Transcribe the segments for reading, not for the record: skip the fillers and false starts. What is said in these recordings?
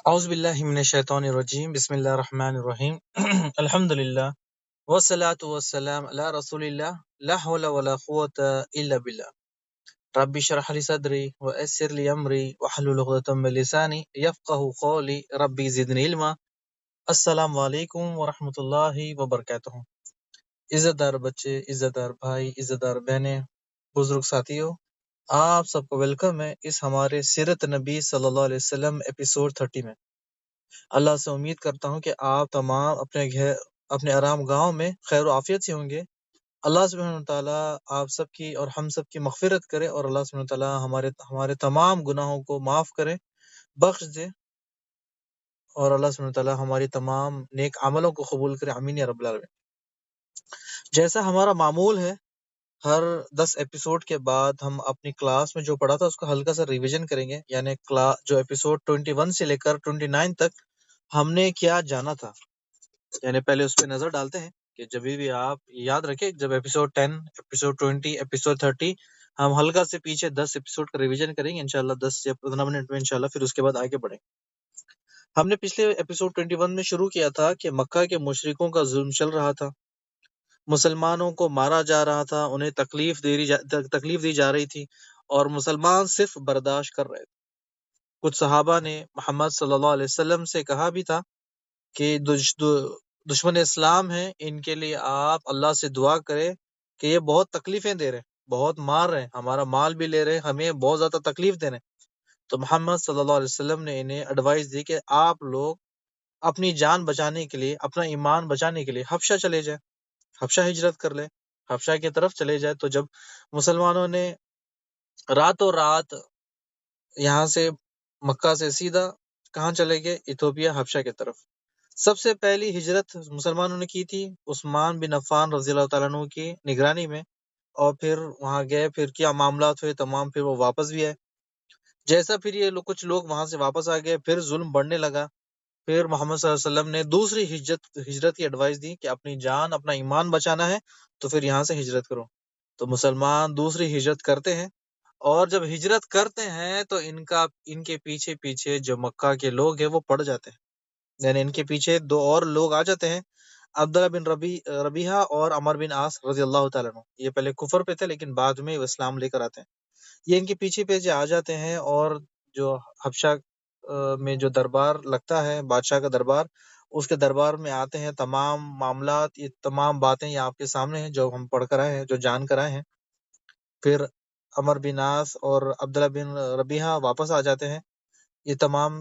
اعوذ باللہ من الشیطان الرجیم بسم اللہ الرحمن الرحیم الحمد للہ والصلاة والسلام علی رسول اللہ لا حول ولا قوة الا باللہ رب اشرح لی صدری ویسر لی امری واحلل عقدۃ من لسانی یفقهوا قولی ربی زدنی علما۔ السلام علیکم ورحمۃ اللہ وبرکاتہ۔ عزت دار بچے، عزت دار بھائی، عزت دار بہنیں، بزرگ ساتھیوں، آپ سب کو ویلکم ہے اس ہمارے سیرت نبی صلی اللہ علیہ وسلم ایپیسوڈ 30 میں۔ اللہ سے امید کرتا ہوں کہ آپ تمام اپنے آرام گاہوں میں خیر و عافیت سے ہوں گے۔ اللہ سبحانہ وتعالیٰ آپ سب کی اور ہم سب کی مغفرت کرے، اور اللہ سبحانہ وتعالیٰ ہمارے تمام گناہوں کو معاف کرے، بخش دے، اور اللہ سبحانہ وتعالیٰ ہماری تمام نیک عملوں کو قبول کرے، آمین یا رب العالمین۔ جیسا ہمارا معمول ہے، ہر 10 ایپیسوڈ کے بعد ہم اپنی کلاس میں جو پڑھا تھا اس کو ہلکا سا ریویژن کریں گے، یعنی جو ایپیسوڈ 21 سے لے کر 29 تک ہم نے کیا جانا تھا، یعنی پہلے اس پہ نظر ڈالتے ہیں کہ جب بھی آپ یاد رکھیں، جب ایپیسوڈ 10، ایپیسوڈ 20، ایپیسوڈ 30 ہم ہلکا سے پیچھے 10 ایپیسوڈ کا ریویژن کریں گے انشاءاللہ 10 یا 15 منٹ میں انشاءاللہ، پھر اس کے بعد آگے بڑھیں۔ ہم نے پچھلے ایپیسوڈ 21 میں شروع کیا تھا کہ مکہ کے مشرکوں کا ظلم چل رہا تھا، مسلمانوں کو مارا جا رہا تھا، انہیں تکلیف دی جا رہی تھی، اور مسلمان صرف برداشت کر رہے تھے۔ کچھ صحابہ نے محمد صلی اللہ علیہ وسلم سے کہا بھی تھا کہ دشمن اسلام ہیں، ان کے لیے آپ اللہ سے دعا کریں کہ یہ بہت تکلیفیں دے رہے ہیں، بہت مار رہے ہیں، ہمارا مال بھی لے رہے ہیں، ہمیں بہت زیادہ تکلیف دے رہے ہیں۔ تو محمد صلی اللہ علیہ وسلم نے انہیں ایڈوائز دی کہ آپ لوگ اپنی جان بچانے کے لیے، اپنا ایمان بچانے کے لیے حبشہ چلے جائیں، حبشہ ہجرت کر لیں، حبشہ کی طرف چلے جائیں۔ تو جب مسلمانوں نے راتوں رات یہاں سے مکہ سے سیدھا کہاں چلے گئے؟ ایتھوپیا، حبشہ کی طرف۔ سب سے پہلی ہجرت مسلمانوں نے کی تھی عثمان بن عفان رضی اللہ تعالیٰ عنہ کی نگرانی میں، اور پھر وہاں گئے، پھر کیا معاملات ہوئے تمام، پھر وہ واپس بھی آئے۔ جیسا پھر یہ کچھ لوگ وہاں سے واپس آ گئے، پھر ظلم بڑھنے لگا، پھر محمد صلی اللہ علیہ وسلم نے دوسری ہجرت کی ایڈوائس دی کہ اپنی جان، اپنا ایمان بچانا ہے تو پھر یہاں سے ہجرت کرو۔ تو مسلمان دوسری ہجرت کرتے ہیں، اور جب ہجرت کرتے ہیں تو ان کے پیچھے پیچھے جو مکہ کے لوگ ہیں وہ پڑ جاتے ہیں، یعنی ان کے پیچھے دو اور لوگ آ جاتے ہیں، عبداللہ بن ربیحہ اور عمر بن عاص رضی اللہ تعالیٰ عنہ۔ یہ پہلے کفر پہ تھے لیکن بعد میں وہ اسلام لے کر آتے ہیں۔ یہ ان کے پیچھے پیچھے آ جاتے ہیں، اور جو حبشہ میں جو دربار لگتا ہے، بادشاہ کا دربار، اس کے دربار میں آتے ہیں۔ تمام معاملات، یہ تمام باتیں یہ آپ کے سامنے ہیں جو ہم پڑھ کر آئے ہیں، جو جان کر آئے ہیں۔ پھر عمر بن عاص اور عبداللہ بن ربیحہ واپس آ جاتے ہیں۔ یہ تمام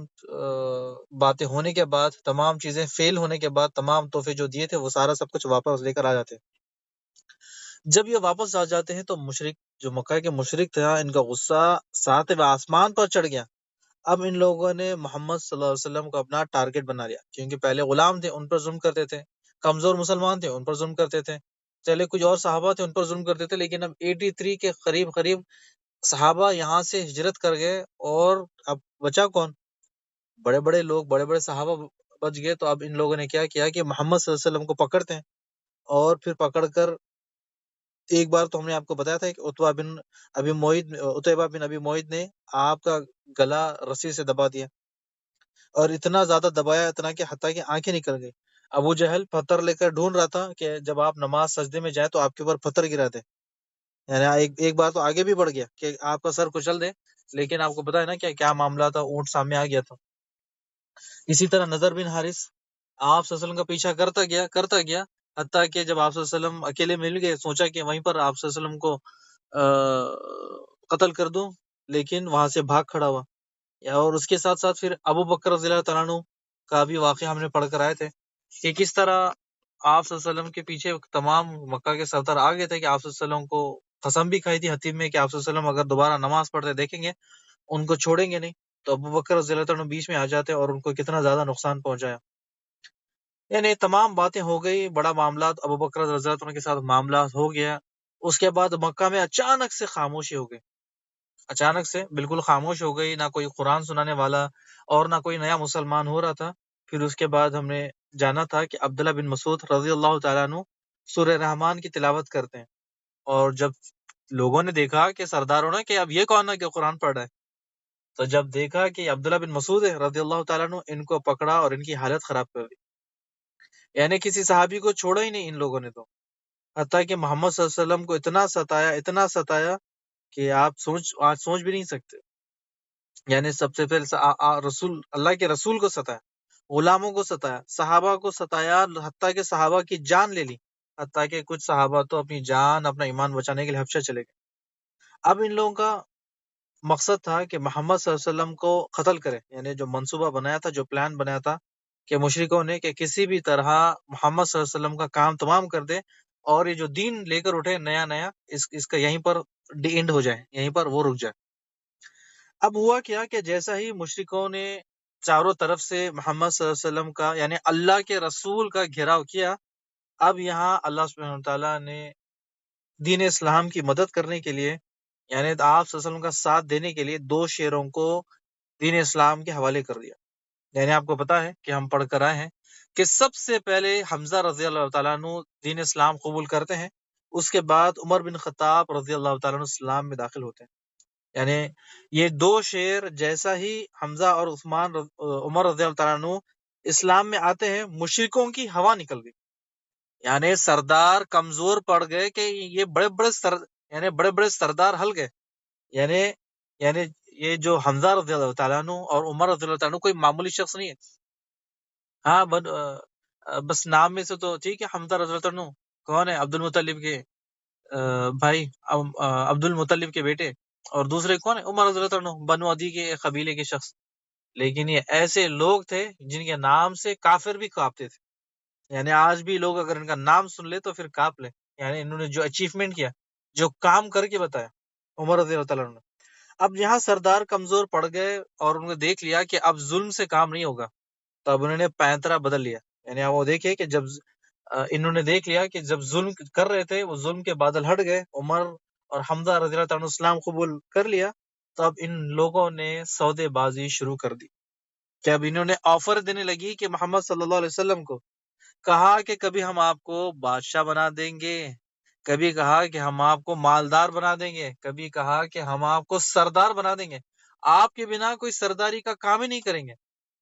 باتیں ہونے کے بعد، تمام چیزیں فیل ہونے کے بعد، تمام تحفے جو دیے تھے وہ سارا سب کچھ واپس لے کر آ جاتے ہیں۔ جب یہ واپس آ جاتے ہیں تو مشرک، جو مکہ کے مشرک تھا، ان کا غصہ ساتویں آسمان پر چڑھ گیا۔ اب ان لوگوں نے محمد صلی اللہ علیہ وسلم کو اپنا ٹارگٹ بنا لیا، کیونکہ پہلے غلام تھے، ان پر ظلم کرتے تھے، کمزور مسلمان تھے، ان پر ظلم کرتے تھے، چلے کچھ اور صحابہ تھے ان پر ظلم کرتے تھے، لیکن اب 83 کے قریب صحابہ یہاں سے ہجرت کر گئے، اور اب بچا کون؟ بڑے بڑے لوگ، بڑے بڑے صحابہ بچ گئے۔ تو اب ان لوگوں نے کیا کیا کہ محمد صلی اللہ علیہ وسلم کو پکڑتے ہیں، اور پھر پکڑ کر ایک بار تو ہم نے آپ کو بتایا تھا کہ عتبہ بن ابی معیط نے آپ کا گلا رسی سے دبا دیا، اور اتنا زیادہ دبایا، اتنا کہ حتیٰ کہ آنکھیں نکل گئی۔ ابو جہل پتھر لے کر ڈھونڈ رہا تھا کہ جب آپ نماز سجدے میں جائیں تو آپ کے اوپر پتھر گرا دے، یعنی ایک بار تو آگے بھی بڑھ گیا کہ آپ کا سر کچل دے، لیکن آپ کو پتا ہے نا کیا معاملہ تھا، اونٹ سامنے آ گیا تھا۔ اسی طرح نظر بن حارث آپ صلی اللہ علیہ وسلم کا پیچھا کرتا گیا، حتیٰ کہ جب آپ صلی اللہ علیہ وسلم اکیلے مل گئے، سوچا کہ وہیں پر آپ صلی اللہ علیہ وسلم کو قتل کر دوں، لیکن وہاں سے بھاگ کھڑا ہوا۔ اور اس کے ساتھ ساتھ پھر ابو بکر رضی اللہ تعالیٰ عنہ کا بھی واقعہ ہم نے پڑھ کر آئے تھے کہ کس طرح آپ صلی اللہ علیہ وسلم کے پیچھے تمام مکہ کے سردار آ گئے تھے، کہ آپ صلی اللہ علیہ وسلم کو قسم بھی کھائی تھی حتیم میں کہ آپ صلی اللہ علیہ وسلم اگر دوبارہ نماز پڑھتے دیکھیں گے ان کو چھوڑیں گے نہیں۔ تو ابو بکر رضی اللہ تعالیٰ عنہ بیچ میں آ جاتے اور ان کو کتنا زیادہ نقصان پہنچایا۔ یعنی تمام باتیں ہو گئی، بڑا معاملات ابو بکر رضی اللہ عنہ کے ساتھ معاملات ہو گیا۔ اس کے بعد مکہ میں اچانک سے خاموشی ہو گئی، اچانک سے بالکل خاموش ہو گئی، نہ کوئی قرآن سنانے والا اور نہ کوئی نیا مسلمان ہو رہا تھا۔ پھر اس کے بعد ہم نے جانا تھا کہ عبداللہ بن مسعود رضی اللہ تعالیٰ عنہ سورہ رحمان کی تلاوت کرتے ہیں، اور جب لوگوں نے دیکھا کہ سرداروں نے کہ اب یہ کون ہے کہ قرآن پڑھ رہا ہے، تو جب دیکھا کہ عبداللہ بن مسعود ہے رضی اللہ تعالیٰ عنہ، ان کو پکڑا اور ان کی حالت خراب کر دی، یعنی کسی صحابی کو چھوڑا ہی نہیں ان لوگوں نے، تو حتیٰ کہ محمد صلی اللہ علیہ وسلم کو اتنا ستایا کہ آپ آج سوچ بھی نہیں سکتے۔ یعنی سب سے پہلے رسول اللہ کے رسول کو ستایا، غلاموں کو ستایا، صحابہ کو ستایا، حتیٰ کہ صحابہ کی جان لے لی، حتیٰ کہ کچھ صحابہ تو اپنی جان، اپنا ایمان بچانے کے لیے حبشہ چلے گئے۔ اب ان لوگوں کا مقصد تھا کہ محمد صلی اللہ علیہ وسلم کو قتل کرے، یعنی جو منصوبہ بنایا تھا، جو پلان بنایا تھا کہ مشرکوں نے، کہ کسی بھی طرح محمد صلی اللہ علیہ وسلم کا کام تمام کر دے، اور یہ جو دین لے کر اٹھے نیا نیا، اس کا یہیں پر ڈی اینڈ ہو جائے، یہیں پر وہ رک جائے۔ اب ہوا کیا کہ جیسا ہی مشرکوں نے چاروں طرف سے محمد صلی اللہ علیہ وسلم کا، یعنی اللہ کے رسول کا گھیراؤ کیا، اب یہاں اللہ سبحانہ وتعالیٰ نے دین اسلام کی مدد کرنے کے لیے، یعنی آپ صلی اللہ علیہ وسلم کا ساتھ دینے کے لیے 2 شیروں کو دین اسلام کے حوالے کر دیا۔ یعنی آپ کو پتا ہے کہ ہم پڑھ کر آئے ہیں کہ سب سے پہلے حمزہ رضی اللہ تعالیٰ عنہ دین اسلام قبول کرتے ہیں، اس کے بعد عمر بن خطاب رضی اللہ تعالیٰ عنہ اسلام میں داخل ہوتے ہیں۔ یعنی یہ 2 شیر جیسا ہی حمزہ اور عمر رضی اللہ تعالیٰ عنہ اسلام میں آتے ہیں، مشرکوں کی ہوا نکل گئی، یعنی سردار کمزور پڑ گئے کہ یہ بڑے بڑے سردار ہل گئے۔ یعنی یہ جو حمزہ رضی اللہ تعالیٰ عنہ اور عمر رضی اللہ تعالیٰ عنہ کوئی معمولی شخص نہیں ہے۔ ہاں بس نام میں سے تو ٹھیک ہے، حمزہ رضی اللہ عنہ کون ہے؟ عبد المطلب کے بھائی، عبد المطلب کے بیٹے، اور دوسرے کون ہے؟ عمر رضی اللہ عنہ، بنو عدی کے قبیلے کے شخص۔ لیکن یہ ایسے لوگ تھے جن کے نام سے کافر بھی کانپتے تھے، یعنی آج بھی لوگ اگر ان کا نام سن لے تو پھر کانپ لے۔ یعنی انہوں نے جو اچیومنٹ کیا، جو کام کر کے بتایا عمر رضی اللہ تعالیٰ عنہ۔ اب یہاں سردار کمزور پڑ گئے اور انہوں نے دیکھ لیا کہ اب ظلم سے کام نہیں ہوگا، تو اب انہوں نے پینترا بدل لیا۔ یعنی آپ وہ دیکھیں کہ جب انہوں نے دیکھ لیا کہ جب ظلم کر رہے تھے، وہ ظلم کے بادل ہٹ گئے، عمر اور حمزہ رضی اللہ تعالیٰ عنہ اسلام قبول کر لیا، تو اب ان لوگوں نے سودے بازی شروع کر دی کہ اب انہوں نے آفر دینے لگی کہ محمد صلی اللہ علیہ وسلم کو کہا کہ کبھی ہم آپ کو بادشاہ بنا دیں گے، کبھی کہا کہ ہم آپ کو مالدار بنا دیں گے، کبھی کہا کہ ہم آپ کو سردار بنا دیں گے، آپ کے بنا کوئی سرداری کا کام ہی نہیں کریں گے۔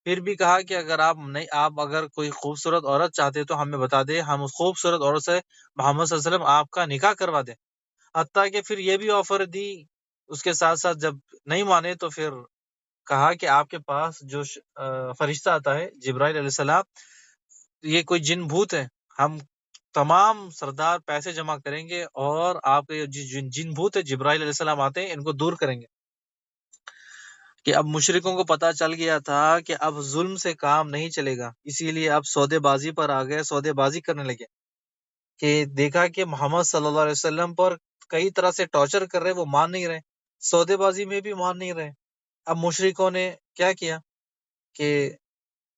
پھر بھی کہا کہ اگر آپ اگر کوئی خوبصورت عورت چاہتے تو ہمیں بتا دیں، ہم اس خوبصورت عورت سے محمد صلی اللہ علیہ وسلم آپ کا نکاح کروا دیں۔ حتیٰ کہ پھر یہ بھی آفر دی، اس کے ساتھ ساتھ جب نہیں مانے تو پھر کہا کہ آپ کے پاس جو فرشتہ آتا ہے جبرائیل علیہ السلام، یہ کوئی جن بھوت ہے، ہم تمام سردار پیسے جمع کریں گے اور آپ کے جن بھوت ہے جبرائیل علیہ السلام آتے ہیں، ان کو دور کریں گے۔ کہ اب مشرکوں کو پتا چل گیا تھا کہ اب ظلم سے کام نہیں چلے گا، اسی لیے اب سودے بازی پر آ گئے، سودے بازی کرنے لگے کہ دیکھا کہ محمد صلی اللہ علیہ وسلم پر کئی طرح سے ٹارچر کر رہے، وہ مان نہیں رہے، سودے بازی میں بھی مان نہیں رہے۔ اب مشرکوں نے کیا کیا کہ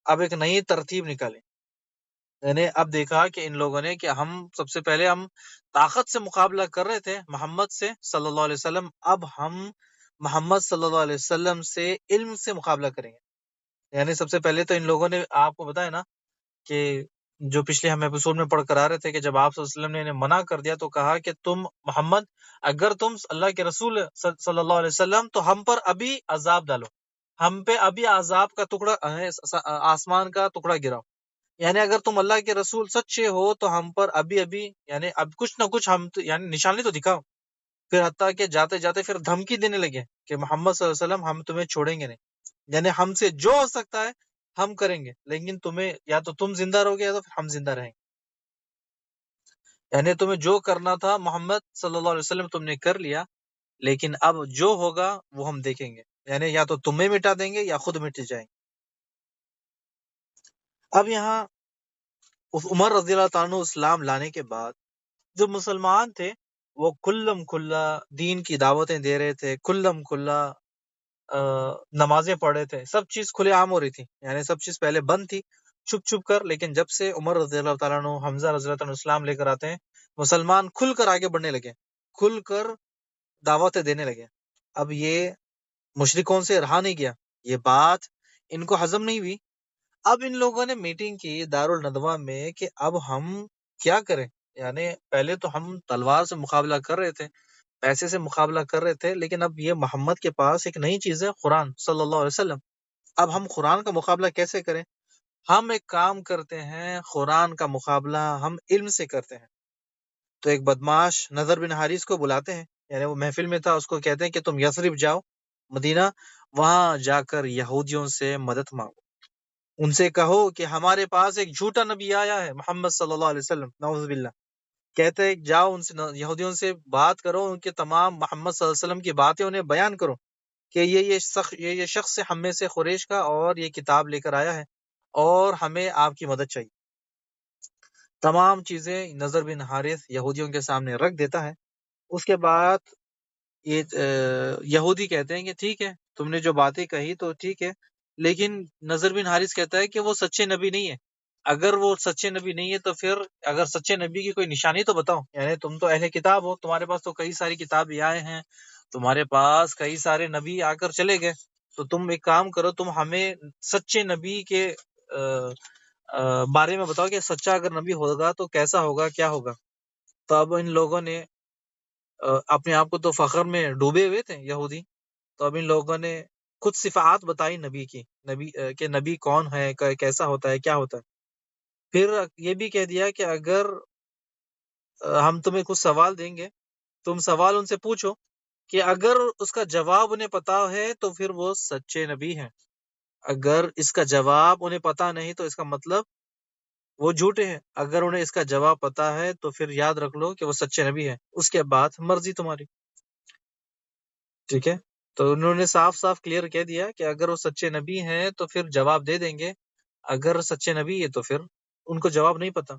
اب ایک نئی ترتیب نکالی، یعنی اب دیکھا کہ ان لوگوں نے کہ ہم سب سے پہلے ہم طاقت سے مقابلہ کر رہے تھے محمد سے صلی اللہ علیہ وسلم، اب ہم محمد صلی اللہ علیہ وسلم سے علم سے مقابلہ کریں گے۔ یعنی سب سے پہلے تو ان لوگوں نے آپ کو بتایا نا کہ جو پچھلے ہم ایپیسوڈ میں پڑھ کر آ رہے تھے کہ جب آپ صلی اللہ علیہ وسلم نے انہیں منع کر دیا تو کہا کہ تم محمد، اگر تم اللہ کے رسول صلی اللہ علیہ وسلم تو ہم پر ابھی عذاب ڈالو، ہم پہ ابھی عذاب کا ٹکڑا، آسمان کا ٹکڑا گراؤ۔ یعنی اگر تم اللہ کے رسول سچے ہو تو ہم پر ابھی یعنی اب کچھ نہ کچھ ہم یعنی نشانی تو دکھاؤ۔ پھر حتیٰ کہ جاتے جاتے پھر دھمکی دینے لگے کہ محمد صلی اللہ علیہ وسلم ہم تمہیں چھوڑیں گے نہیں، یعنی ہم سے جو ہو سکتا ہے ہم کریں گے، لیکن تمہیں یا تو تم زندہ رہو گے یا تو پھر ہم زندہ رہیں گے۔ یعنی تمہیں جو کرنا تھا محمد صلی اللہ علیہ وسلم تم نے کر لیا، لیکن اب جو ہوگا وہ ہم دیکھیں گے، یعنی یا تو تمہیں مٹا دیں گے یا خود مٹ جائیں گے۔ اب یہاں عمر رضی اللہ تعالیٰ عنہ اسلام لانے کے بعد جو مسلمان تھے وہ کھلم کھلا دین کی دعوتیں دے رہے تھے، کھلم کھلا نمازیں پڑھ رہے تھے، سب چیز کھلے عام ہو رہی تھی، یعنی سب چیز پہلے بند تھی چھپ چھپ کر، لیکن جب سے عمر رضی اللہ تعالیٰ عنہ، حمزہ رضی اللہ عنہ اسلام لے کر آتے ہیں، مسلمان کھل کر آگے بڑھنے لگے، کھل کر دعوتیں دینے لگے۔ اب یہ مشرکوں سے رہا نہیں گیا، یہ بات ان کو ہضم نہیں ہوئی۔ اب ان لوگوں نے میٹنگ کی دارالندوہ میں کہ اب ہم کیا کریں، یعنی پہلے تو ہم تلوار سے مقابلہ کر رہے تھے، پیسے سے مقابلہ کر رہے تھے، لیکن اب یہ محمد کے پاس ایک نئی چیز ہے، قرآن صلی اللہ علیہ وسلم. اب ہم قرآن کا مقابلہ کیسے کریں؟ ہم ایک کام کرتے ہیں، قرآن کا مقابلہ ہم علم سے کرتے ہیں. تو ایک بدماش نظر بن حارث کو بلاتے ہیں، یعنی وہ محفل میں تھا، اس کو کہتے ہیں کہ تم یثرب جاؤ، مدینہ، وہاں جا کر یہودیوں سے مدد مانگو، ان سے کہو کہ ہمارے پاس ایک جھوٹا نبی آیا ہے، محمد صلی اللہ علیہ وسلم، نعوذ باللہ. کہتے ہیں جاؤ ان سے، یہودیوں سے بات کرو، ان کے تمام محمد صلی اللہ علیہ وسلم کی باتیں انہیں بیان کرو کہ یہ شخص ہم میں سے قریش کا، اور یہ کتاب لے کر آیا ہے اور ہمیں آپ کی مدد چاہیے. تمام چیزیں نظر بن حارث یہودیوں کے سامنے رکھ دیتا ہے. اس کے بعد یہ یہودی کہتے ہیں کہ ٹھیک ہے، تم نے جو باتیں کہی تو ٹھیک ہے، لیکن نظر بن حارث کہتا ہے کہ وہ سچے نبی نہیں ہے. اگر وہ سچے نبی نہیں ہے تو پھر اگر سچے نبی کی کوئی نشانی تو بتاؤ، یعنی تم تو اہل کتاب ہو، تمہارے پاس تو کئی ساری کتابیں آئے ہیں، تمہارے پاس کئی سارے نبی آ کر چلے گئے، تو تم ایک کام کرو، تم ہمیں سچے نبی کے بارے میں بتاؤ کہ سچا اگر نبی ہوگا تو کیسا ہوگا، کیا ہوگا. تو اب ان لوگوں نے اپنے آپ کو تو فخر میں ڈوبے ہوئے تھے یہودی، تو اب ان لوگوں نے کچھ صفات بتائی نبی کی، نبی کہ نبی کون ہے، کیسا ہوتا ہے، کیا ہوتا ہے. پھر یہ بھی کہہ دیا کہ اگر ہم تمہیں کچھ سوال دیں گے، تم سوال ان سے پوچھو کہ اگر اس کا جواب انہیں پتا ہے تو پھر وہ سچے نبی ہیں، اگر اس کا جواب انہیں پتا نہیں تو اس کا مطلب وہ جھوٹے ہیں. اگر انہیں اس کا جواب پتا ہے تو پھر یاد رکھ لو کہ وہ سچے نبی ہیں، اس کے بعد مرضی تمہاری. ٹھیک ہے، تو انہوں نے صاف صاف کلیئر کہہ دیا کہ اگر وہ سچے نبی ہیں تو پھر جواب دے دیں گے، اگر سچے نبی ہے تو پھر ان کو جواب نہیں پتا.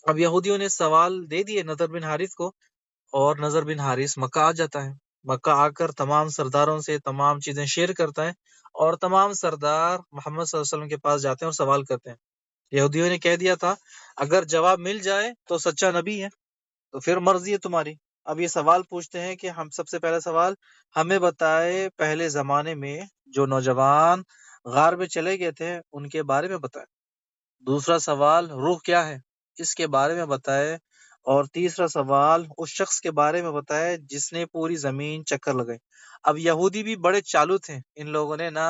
اب یہودیوں نے سوال دے دیے نظر بن حارث کو، اور نظر بن حارث مکہ آ جاتا ہے. مکہ آ کر تمام سرداروں سے تمام چیزیں شیئر کرتا ہے، اور تمام سردار محمد صلی اللہ علیہ وسلم کے پاس جاتے ہیں اور سوال کرتے ہیں. یہودیوں نے کہہ دیا تھا اگر جواب مل جائے تو سچا نبی ہے، تو پھر مرضی ہے تمہاری. اب یہ سوال پوچھتے ہیں کہ ہم سب سے پہلا سوال، ہمیں بتائے پہلے زمانے میں جو نوجوان غار میں چلے گئے تھے ان کے بارے میں بتائے. دوسرا سوال، روح کیا ہے، اس کے بارے میں بتائے. اور تیسرا سوال، اس شخص کے بارے میں بتائے جس نے پوری زمین چکر لگائی. اب یہودی بھی بڑے چالو تھے، ان لوگوں نے نہ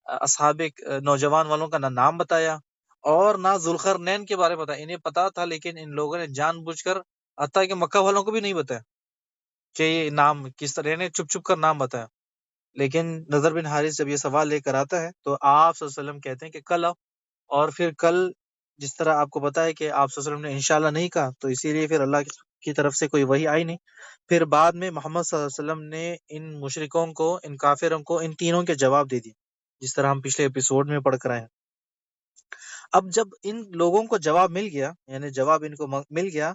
اصحاب نوجوان والوں کا نہ نام بتایا اور نہ ذوالقرنین کے بارے میں بتایا. انہیں پتا تھا لیکن ان لوگوں نے جان بوجھ کر، حتیٰ کہ مکہ والوں کو بھی نہیں بتایا کہ یہ نام کس طرح، نے چھپ چھپ کر نام بتایا. لیکن نظر بن حارث جب یہ سوال لے کر آتا ہے تو آپ صلی اللہ علیہ وسلم کہتے ہیں کہ کل آؤ. اور پھر کل، جس طرح آپ کو پتا ہے کہ آپ صلی اللہ علیہ وسلم نے انشاءاللہ نہیں کہا، تو اسی لیے پھر اللہ کی طرف سے کوئی وحی آئی نہیں. پھر بعد میں محمد صلی اللہ علیہ وسلم نے ان مشرکوں کو، ان کافروں کو، ان تینوں کے جواب دے دیے، جس طرح ہم پچھلے ایپیسوڈ میں پڑھ کر آئے ہیں. اب جب ان لوگوں کو جواب مل گیا، یعنی جواب ان کو مل گیا،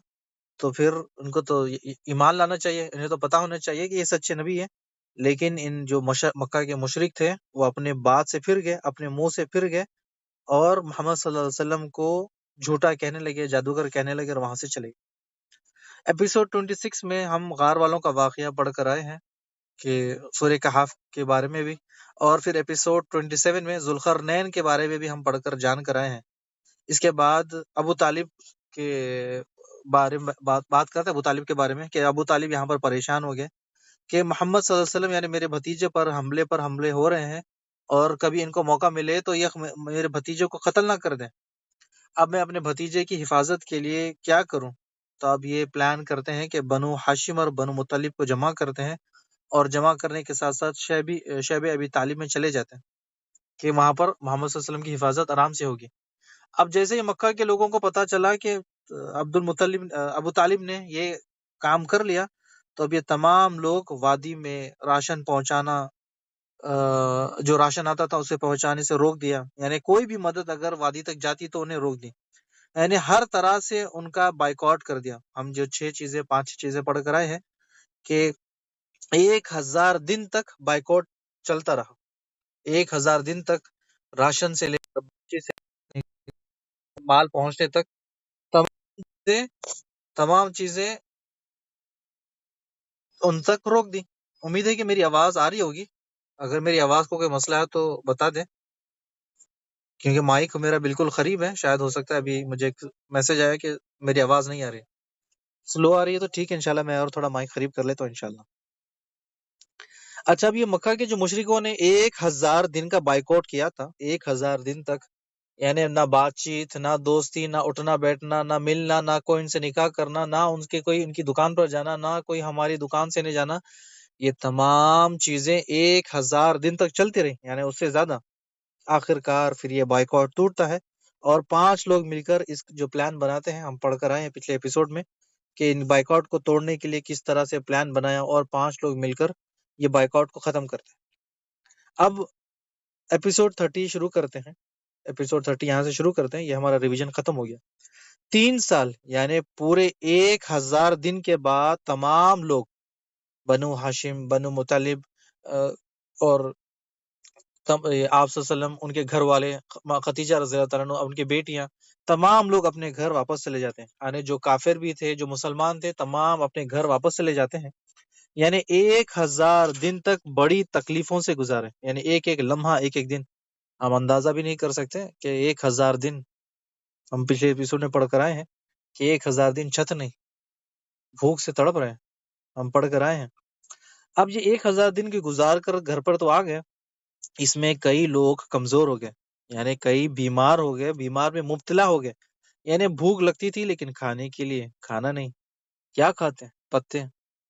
تو پھر ان کو تو ایمان لانا چاہیے، انہیں تو پتا ہونا چاہیے کہ یہ سچے نبی ہے. لیکن ان جو مکہ کے مشرک تھے وہ اپنے بات سے پھر گئے، اپنے منہ سے پھر گئے، اور محمد صلی اللہ علیہ وسلم کو جھوٹا کہنے لگے، جادوگر کہنے لگے، اور وہاں سے چلے گئے. ایپیسوڈ 26 میں ہم غار والوں کا واقعہ پڑھ کر آئے ہیں، کہ سورہ کہف کے بارے میں بھی، اور پھر ایپیسوڈ 27 میں ذوالقرنین کے بارے میں بھی ہم پڑھ کر جان کر آئے ہیں. اس کے بعد ابو طالب کے بارے میں بات کرتے ہیں، ابو طالب کے بارے میں، کہ ابو طالب یہاں پر پریشان ہو گئے کہ محمد صلی اللہ علیہ وسلم یعنی میرے بھتیجے پر حملے ہو رہے ہیں، اور کبھی ان کو موقع ملے تو یہ میرے بھتیجے کو قتل نہ کر دیں. اب میں اپنے بھتیجے کی حفاظت کے لیے کیا کروں؟ تو اب یہ پلان کرتے ہیں کہ بنو ہاشم اور بنو مطلب کو جمع کرتے ہیں، اور جمع کرنے کے ساتھ ساتھ شیب ابی طالب میں چلے جاتے ہیں کہ وہاں پر محمد صلی اللہ علیہ وسلم کی حفاظت آرام سے ہوگی. اب جیسے ہی مکہ کے لوگوں کو پتا چلا کہ ابو طالب نے یہ کام کر لیا، تو اب یہ تمام لوگ وادی میں راشن پہنچانا، جو راشن آتا تھا اسے پہنچانے سے روک دیا. یعنی کوئی بھی مدد اگر وادی تک جاتی تو انہیں روک دی، یعنی ہر طرح سے ان کا بائیکاٹ کر دیا. ہم جو 5 چیزیں پڑھ کر آئے ہیں کہ 1000 دن تک بائیکاٹ چلتا رہا. 1000 دن تک راشن سے لے کر مال پہنچنے تک تمام چیزیں ان تک روک دی. امید ہے کہ میری آواز آ رہی ہوگی، اگر میری آواز کو کوئی مسئلہ ہے تو بتا دیں، کیونکہ مائک میرا بالکل قریب ہے. شاید ہو سکتا ہے ابھی مجھے ایک میسج آیا کہ میری آواز نہیں آ رہی. سلو آ رہی ہے تو ٹھیک ہے، انشاءاللہ میں اور تھوڑا مائک قریب کر لیتا ہوں انشاءاللہ۔ اچھا، اب یہ مکہ کے جو مشرکوں نے 1000 دن کا بائیکاٹ کیا تھا، 1000 دن تک، یعنی نہ بات چیت، نہ دوستی، نہ اٹھنا بیٹھنا، نہ ملنا، نہ کوئی ان سے نکاح کرنا، نہ ان کے کوئی ان کی دکان پر جانا، نہ کوئی ہماری دکان سے نہیں جانا، یہ تمام چیزیں 1000 دن تک چلتی رہی، یعنی اس سے زیادہ۔ آخر کار پھر یہ بائیکاٹ ٹوٹتا ہے، اور 5 لوگ مل کر اس جو پلان بناتے ہیں، ہم پڑھ کر آئے ہیں پچھلے ایپیسوڈ میں کہ ان بائیکاٹ کو توڑنے کے لیے کس طرح سے پلان بنایا، اور 5 لوگ مل کر یہ بائیکاٹ کو ختم کرتے ہیں۔ اب ایپیسوڈ 30 شروع کرتے ہیں، ایپیسوڈ 30 یہاں سے شروع کرتے ہیں، یہ ہمارا ریویژن ختم ہو گیا۔ 3 سال یعنی پورے 1000 دن کے بعد تمام لوگ، بنو ہاشم، بنو مطلب، اور آپ صلی اللہ علیہ وسلم، ان کے گھر والے، خدیجہ رضی اللہ تعالیٰ عنہ، ان کی بیٹیاں، تمام لوگ اپنے گھر واپس چلے جاتے ہیں، یعنی جو کافر بھی تھے، جو مسلمان تھے، تمام اپنے گھر واپس چلے جاتے ہیں۔ یعنی 1000 دن تک بڑی تکلیفوں سے گزارے، یعنی ایک ایک لمحہ، ایک ایک دن ہم اندازہ بھی نہیں کر سکتے کہ 1000 دن، ہم پچھلے ایپیسوڈ میں پڑھ کر آئے ہیں کہ 1000 دن چھت نہیں، بھوک سے تڑپ رہے ہیں، ہم پڑھ کر آئے ہیں۔ اب یہ 1000 دن کے گزار کر گھر پر تو آ گئے، اس میں کئی لوگ کمزور ہو گئے، یعنی کئی بیمار ہو گئے، بیمار میں مبتلا ہو گئے، یعنی بھوک لگتی تھی لیکن کھانے کے لیے کھانا نہیں، کیا کھاتے ہیں؟ پتے،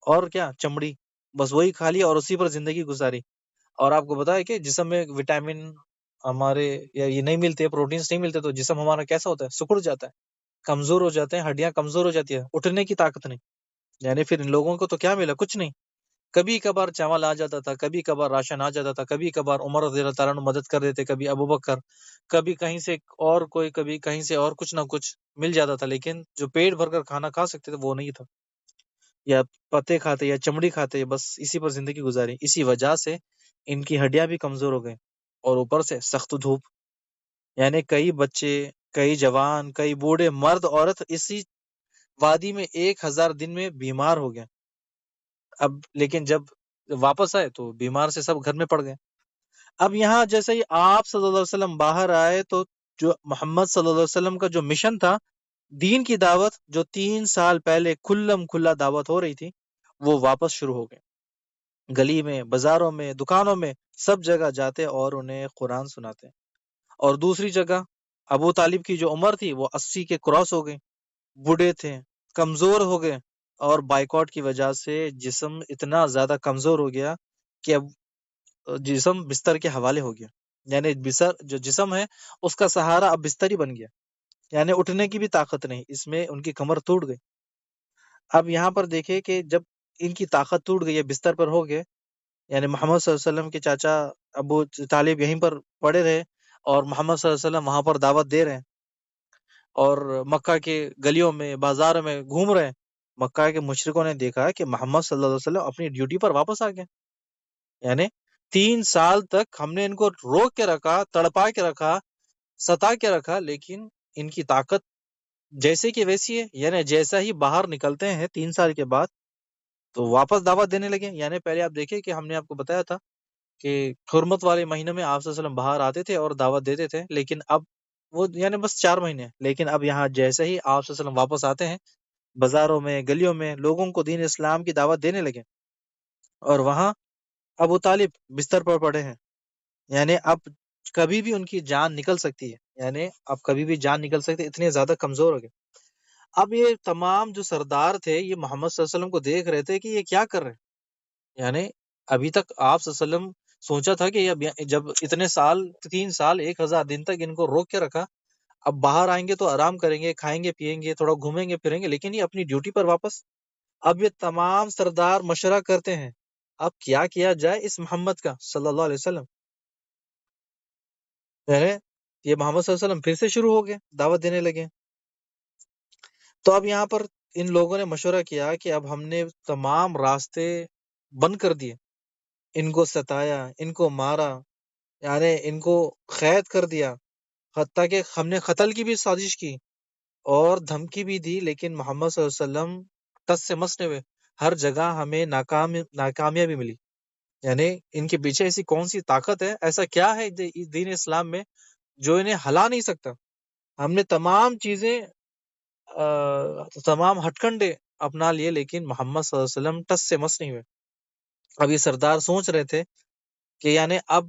اور کیا؟ چمڑی، بس وہی کھا لیا اور اسی پر زندگی گزاری۔ اور آپ کو پتا ہے کہ جسم میں وٹامن ہمارے یا یہ نہیں ملتے، پروٹینز نہیں ملتے، تو جسم ہمارا کیسا ہوتا ہے؟ سکڑ جاتا ہے، کمزور ہو جاتے ہیں، ہڈیاں کمزور ہو جاتی ہیں، اٹھنے کی طاقت نہیں۔ یعنی پھر ان لوگوں کو تو کیا ملا؟ کچھ نہیں۔ کبھی کبھار چاول آ جاتا تھا، کبھی کبھار راشن آ جاتا تھا، کبھی کبھار عمر رضی اللہ تعالیٰ عنہ مدد کر دیتے، کبھی ابو بکر، کبھی کہیں سے اور کوئی، کبھی کہیں سے اور کچھ نہ کچھ مل جاتا تھا، لیکن جو پیٹ بھر کر کھانا کھا سکتے تھے وہ نہیں تھا، یا پتے کھاتے یا چمڑی کھاتے، بس اسی پر زندگی گزاری۔ اسی وجہ سے ان کی ہڈیاں بھی کمزور ہو گئیں، اور اوپر سے سخت دھوپ، یعنی کئی بچے، کئی جوان، کئی بوڑھے، مرد عورت اسی وادی میں 1000 دن میں بیمار ہو گئے۔ اب لیکن جب واپس آئے تو بیمار سے سب گھر میں پڑ گئے۔ اب یہاں جیسے ہی آپ صلی اللہ علیہ وسلم باہر آئے تو جو محمد صلی اللہ علیہ وسلم کا جو مشن تھا، دین کی دعوت، جو 3 سال پہلے کھلم کھلا دعوت ہو رہی تھی، وہ واپس شروع ہو گئے۔ گلی میں، بازاروں میں، دکانوں میں، سب جگہ جاتے اور انہیں قرآن سناتے۔ اور دوسری جگہ ابو طالب کی جو عمر تھی وہ 80 کے کراس ہو گئی، بوڑھے تھے، کمزور ہو گئے، اور بائیکاٹ کی وجہ سے جسم اتنا زیادہ کمزور ہو گیا کہ اب جسم بستر کے حوالے ہو گیا، یعنی جو جسم ہے اس کا سہارا اب بستر ہی بن گیا، یعنی اٹھنے کی بھی طاقت نہیں، اس میں ان کی کمر ٹوٹ گئی۔ اب یہاں پر دیکھیں کہ جب ان کی طاقت ٹوٹ گئی ہے، بستر پر ہو گئے، یعنی محمد صلی اللہ علیہ وسلم کے چاچا ابو طالب یہیں پر پڑے رہے، اور محمد صلی اللہ علیہ وسلم وہاں پر دعوت دے رہے ہیں، اور مکہ کے گلیوں میں، بازار میں گھوم رہے ہیں۔ مکہ کے مشرکوں نے دیکھا کہ محمد صلی اللہ علیہ وسلم اپنی ڈیوٹی پر واپس آ گئے، یعنی 3 سال تک ہم نے ان کو روک کے رکھا، تڑپا کے رکھا، ستا کے رکھا، لیکن ان کی طاقت جیسے کہ ویسی ہے، یعنی جیسا ہی باہر نکلتے ہیں 3 سال کے بعد تو واپس دعوت دینے لگے۔ یعنی پہلے آپ دیکھیں کہ ہم نے آپ کو بتایا تھا کہ حرمت والے مہینے میں آپ صلی اللہ علیہ وسلم باہر آتے تھے اور دعوت دیتے تھے، لیکن اب وہ یعنی بس 4 مہینے، لیکن اب یہاں جیسے ہی آپ صلی اللہ علیہ وسلم واپس آتے ہیں، بازاروں میں، گلیوں میں لوگوں کو دین اسلام کی دعوت دینے لگے، اور وہاں ابو طالب بستر پر پڑے ہیں، یعنی اب کبھی بھی ان کی جان نکل سکتی ہے، یعنی اب کبھی بھی جان نکل سکتی ہے، اتنے زیادہ کمزور ہو گئے۔ اب یہ تمام جو سردار تھے، یہ محمد صلی اللہ علیہ وسلم کو دیکھ رہے تھے کہ یہ کیا کر رہے ہیں، یعنی ابھی تک آپ صلی اللہ علیہ وسلم سوچا تھا کہ جب اتنے سال، 3 سال، 1000 دن تک ان کو روک کے رکھا، اب باہر آئیں گے تو آرام کریں گے، کھائیں گے، پیئیں گے، تھوڑا گھومیں گے پھریں گے، لیکن یہ اپنی ڈیوٹی پر واپس۔ اب یہ تمام سردار مشورہ کرتے ہیں اب کیا کیا جائے اس محمد کا صلی اللہ علیہ وسلم، یعنی یہ محمد صلی اللہ علیہ وسلم پھر سے شروع ہو گئے، دعوت دینے لگے۔ تو اب یہاں پر ان لوگوں نے مشورہ کیا کہ اب ہم نے تمام راستے بند کر دیے، ان کو ستایا، ان کو مارا، یعنی ان کو قید کر دیا، حتیٰ کہ ہم نے قتل کی بھی سازش کی اور دھمکی بھی دی، لیکن محمد صلی اللہ علیہ وسلم ٹس سے مس نہیں ہوئے، ہر جگہ ہمیں ناکامیابی ملی۔ یعنی ان کے پیچھے ایسی کون سی طاقت ہے، ایسا کیا ہے دین اسلام میں جو انہیں ہلا نہیں سکتا۔ ہم نے تمام چیزیں، تمام ہتھ کنڈے اپنا لیے لیکن محمد صلی اللہ علیہ وسلم ٹس سے مس نہیں ہوئے۔ اب یہ سردار سوچ رہے تھے کہ یعنی اب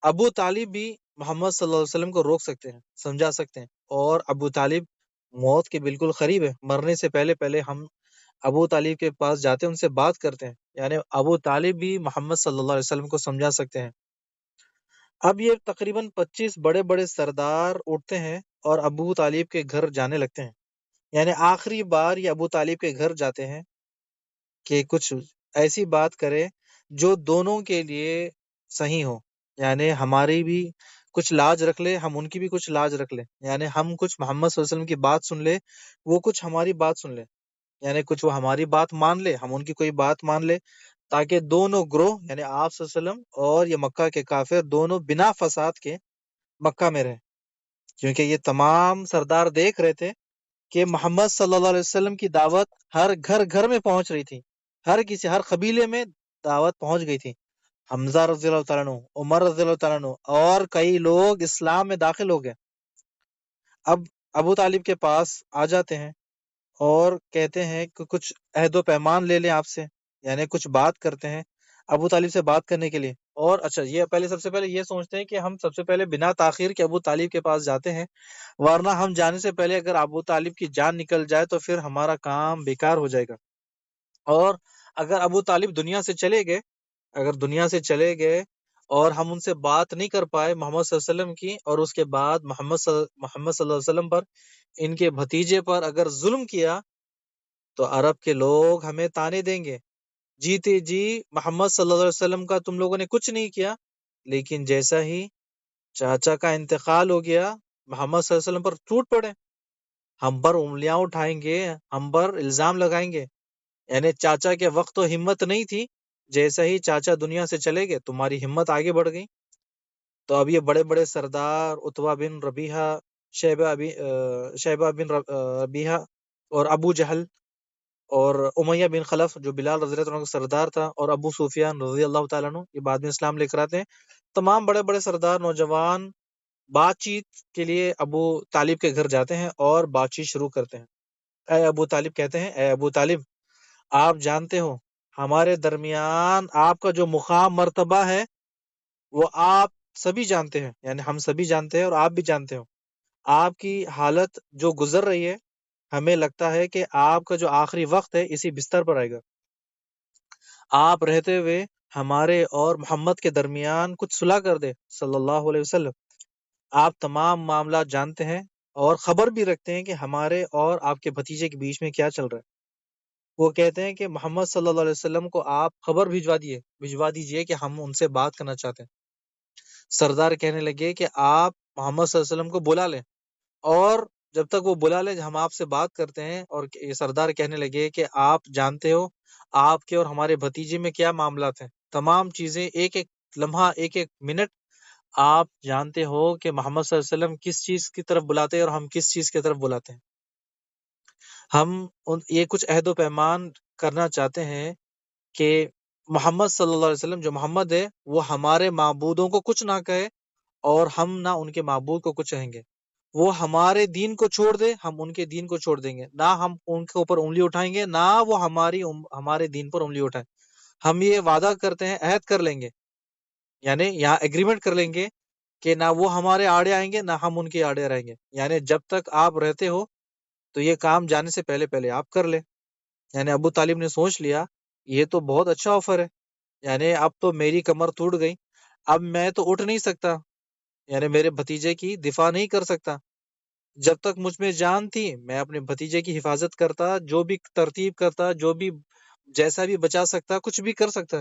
ابو طالب بھی محمد صلی اللہ علیہ وسلم کو روک سکتے ہیں، سمجھا سکتے ہیں، اور ابو طالب موت کے بالکل قریب ہے، مرنے سے پہلے پہلے ہم ابو طالب کے پاس جاتے ہیں، ان سے بات کرتے ہیں، یعنی ابو طالب بھی محمد صلی اللہ علیہ وسلم کو سمجھا سکتے ہیں۔ اب یہ تقریباً 25 بڑے بڑے سردار اٹھتے ہیں اور ابو طالب کے گھر جانے لگتے ہیں، یعنی آخری بار یہ ابو طالب کے گھر جاتے ہیں کہ کچھ ایسی بات کرے جو دونوں کے لیے صحیح ہو، یعنی ہماری بھی کچھ لاج رکھ لے، ہم ان کی بھی کچھ لاج رکھ لیں، یعنی ہم کچھ محمد صلی اللہ علیہ وسلم کی بات سن لے، وہ کچھ ہماری بات سن لے، یعنی کچھ وہ ہماری بات مان لے، ہم ان کی کوئی بات مان لے، تاکہ دونوں گروہ یعنی آپ صلی اللہ علیہ وسلم اور یہ مکہ کے کافر دونوں بنا فساد کے مکہ میں رہیں، کیونکہ یہ تمام سردار دیکھ رہے تھے کہ محمد صلی اللہ علیہ وسلم کی دعوت ہر گھر گھر میں پہنچ رہی تھی، ہر قبیلے میں دعوت پہنچ گئی تھی، حمزہ رضی اللہ تعالیٰ عنہ، عمر رضی اللہ تعالیٰ عنہ اور کئی لوگ اسلام میں داخل ہو گئے۔ اب ابو طالب کے پاس آ جاتے ہیں اور کہتے ہیں کہ کچھ عہد و پیمان لے لیں آپ سے، یعنی کچھ بات کرتے ہیں ابو طالب سے بات کرنے کے لیے۔ اور اچھا یہ پہلے سب سے پہلے یہ سوچتے ہیں کہ ہم سب سے پہلے بنا تاخیر کے ابو طالب کے پاس جاتے ہیں، ورنہ ہم جانے سے پہلے اگر ابو طالب کی جان نکل جائے تو پھر ہمارا کام بیکار ہو جائے گا، اور اگر ابو طالب دنیا سے چلے گئے اور ہم ان سے بات نہیں کر پائے محمد صلی اللہ علیہ وسلم کی، اور اس کے بعد محمد صلی اللہ علیہ وسلم پر، ان کے بھتیجے پر اگر ظلم کیا تو عرب کے لوگ ہمیں تانے دیں گے، جیتے جی محمد صلی اللہ علیہ وسلم کا تم لوگوں نے کچھ نہیں کیا، لیکن جیسا ہی چاچا کا انتقال ہو گیا محمد صلی اللہ علیہ وسلم پر ٹوٹ پڑے، ہم پر انگلیاں اٹھائیں گے، ہم پر الزام لگائیں گے، یعنی چاچا کے وقت تو ہمت نہیں تھی، جیسا ہی چاچا دنیا سے چلے گئے تمہاری ہمت آگے بڑھ گئی۔ تو اب یہ بڑے بڑے سردار عتبہ بن ربیحہ، شیبہ بن ربیحہ اور ابو جہل اور امیہ بن خلف جو بلال رضی اللہ عنہ کا سردار تھا، اور ابو سفیان رضی اللہ تعالیٰ عنہ، یہ بعد میں اسلام لے کر آتے ہیں، تمام بڑے بڑے سردار نوجوان بات چیت کے لیے ابو طالب کے گھر جاتے ہیں اور بات چیت شروع کرتے ہیں۔ اے ابو طالب کہتے ہیں، اے ابو طالب، آپ جانتے ہو ہمارے درمیان آپ کا جو مقام مرتبہ ہے وہ آپ سبھی جانتے ہیں، یعنی ہم سبھی جانتے ہیں اور آپ بھی جانتے ہو، آپ کی حالت جو گزر رہی ہے ہمیں لگتا ہے کہ آپ کا جو آخری وقت ہے اسی بستر پر آئے گا، آپ رہتے ہوئے ہمارے اور محمد کے درمیان کچھ صلح کر دے صلی اللہ علیہ وسلم۔ آپ تمام معاملات جانتے ہیں اور خبر بھی رکھتے ہیں کہ ہمارے اور آپ کے بھتیجے کے بیچ میں کیا چل رہا ہے۔ وہ کہتے ہیں کہ محمد صلی اللہ علیہ وسلم کو آپ خبر بھجوا دیجئے کہ ہم ان سے بات کرنا چاہتے ہیں۔ سردار کہنے لگے کہ آپ محمد صلی اللہ علیہ وسلم کو بلا لیں، اور جب تک وہ بلا لیں ہم آپ سے بات کرتے ہیں۔ اور یہ سردار کہنے لگے کہ آپ جانتے ہو آپ کے اور ہمارے بھتیجے میں کیا معاملات ہیں، تمام چیزیں، ایک ایک لمحہ، ایک ایک منٹ آپ جانتے ہو کہ محمد صلی اللہ علیہ وسلم کس چیز کی طرف بلاتے ہیں اور ہم کس چیز کی طرف بلاتے ہیں۔ ہم یہ کچھ عہد و پیمان کرنا چاہتے ہیں کہ محمد صلی اللہ علیہ وسلم جو محمد ہے وہ ہمارے معبودوں کو کچھ نہ کہے اور ہم نہ ان کے معبود کو کچھ کہیں گے، وہ ہمارے دین کو چھوڑ دے ہم ان کے دین کو چھوڑ دیں گے، نہ ہم ان کے اوپر انگلی اٹھائیں گے نہ وہ ہمارے دین پر انگلی اٹھائیں۔ ہم یہ وعدہ کرتے ہیں، عہد کر لیں گے، یعنی یہاں ایگریمنٹ کر لیں گے کہ نہ وہ ہمارے آڑے آئیں گے نہ ہم ان کے آڑے رہیں گے، یعنی جب تک آپ رہتے ہو تو یہ کام جانے سے پہلے پہلے آپ کر لیں۔ یعنی ابو طالب نے سوچ لیا یہ تو بہت اچھا آفر ہے، یعنی اب تو میری کمر ٹوٹ گئی، اب میں تو اٹھ نہیں سکتا، یعنی میرے بھتیجے کی دفاع نہیں کر سکتا، جب تک مجھ میں جان تھی میں اپنے بھتیجے کی حفاظت کرتا، جو بھی ترتیب کرتا، جو بھی جیسا بھی بچا سکتا، کچھ بھی کر سکتا،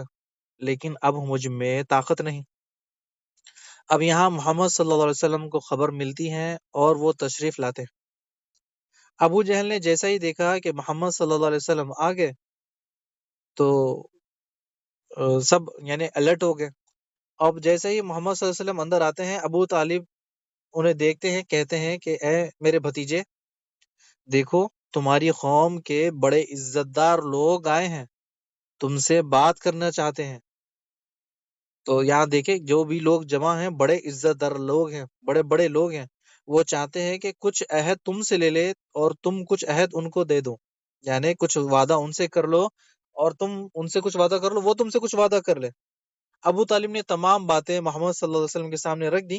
لیکن اب مجھ میں طاقت نہیں۔ اب یہاں محمد صلی اللہ علیہ وسلم کو خبر ملتی ہے اور وہ تشریف لاتے ہیں۔ ابو جہل نے جیسا ہی دیکھا کہ محمد صلی اللہ علیہ وسلم آ گئے تو سب یعنی الرٹ ہو گئے۔ اب جیسے ہی محمد صلی اللہ علیہ وسلم اندر آتے ہیں ابو طالب انہیں دیکھتے ہیں، کہتے ہیں کہ اے میرے بھتیجے، دیکھو تمہاری قوم کے بڑے عزت دار لوگ آئے ہیں، تم سے بات کرنا چاہتے ہیں۔ تو یہاں دیکھیں جو بھی لوگ جمع ہیں بڑے عزت دار لوگ ہیں، بڑے بڑے لوگ ہیں، وہ چاہتے ہیں کہ کچھ عہد تم سے لے لے اور تم کچھ عہد ان کو دے دو، یعنی کچھ وعدہ ان سے کر لو اور تم ان سے کچھ وعدہ کر لو، وہ تم سے کچھ وعدہ کر لے۔ ابو طالب نے تمام باتیں محمد صلی اللہ علیہ وسلم کے سامنے رکھ دی،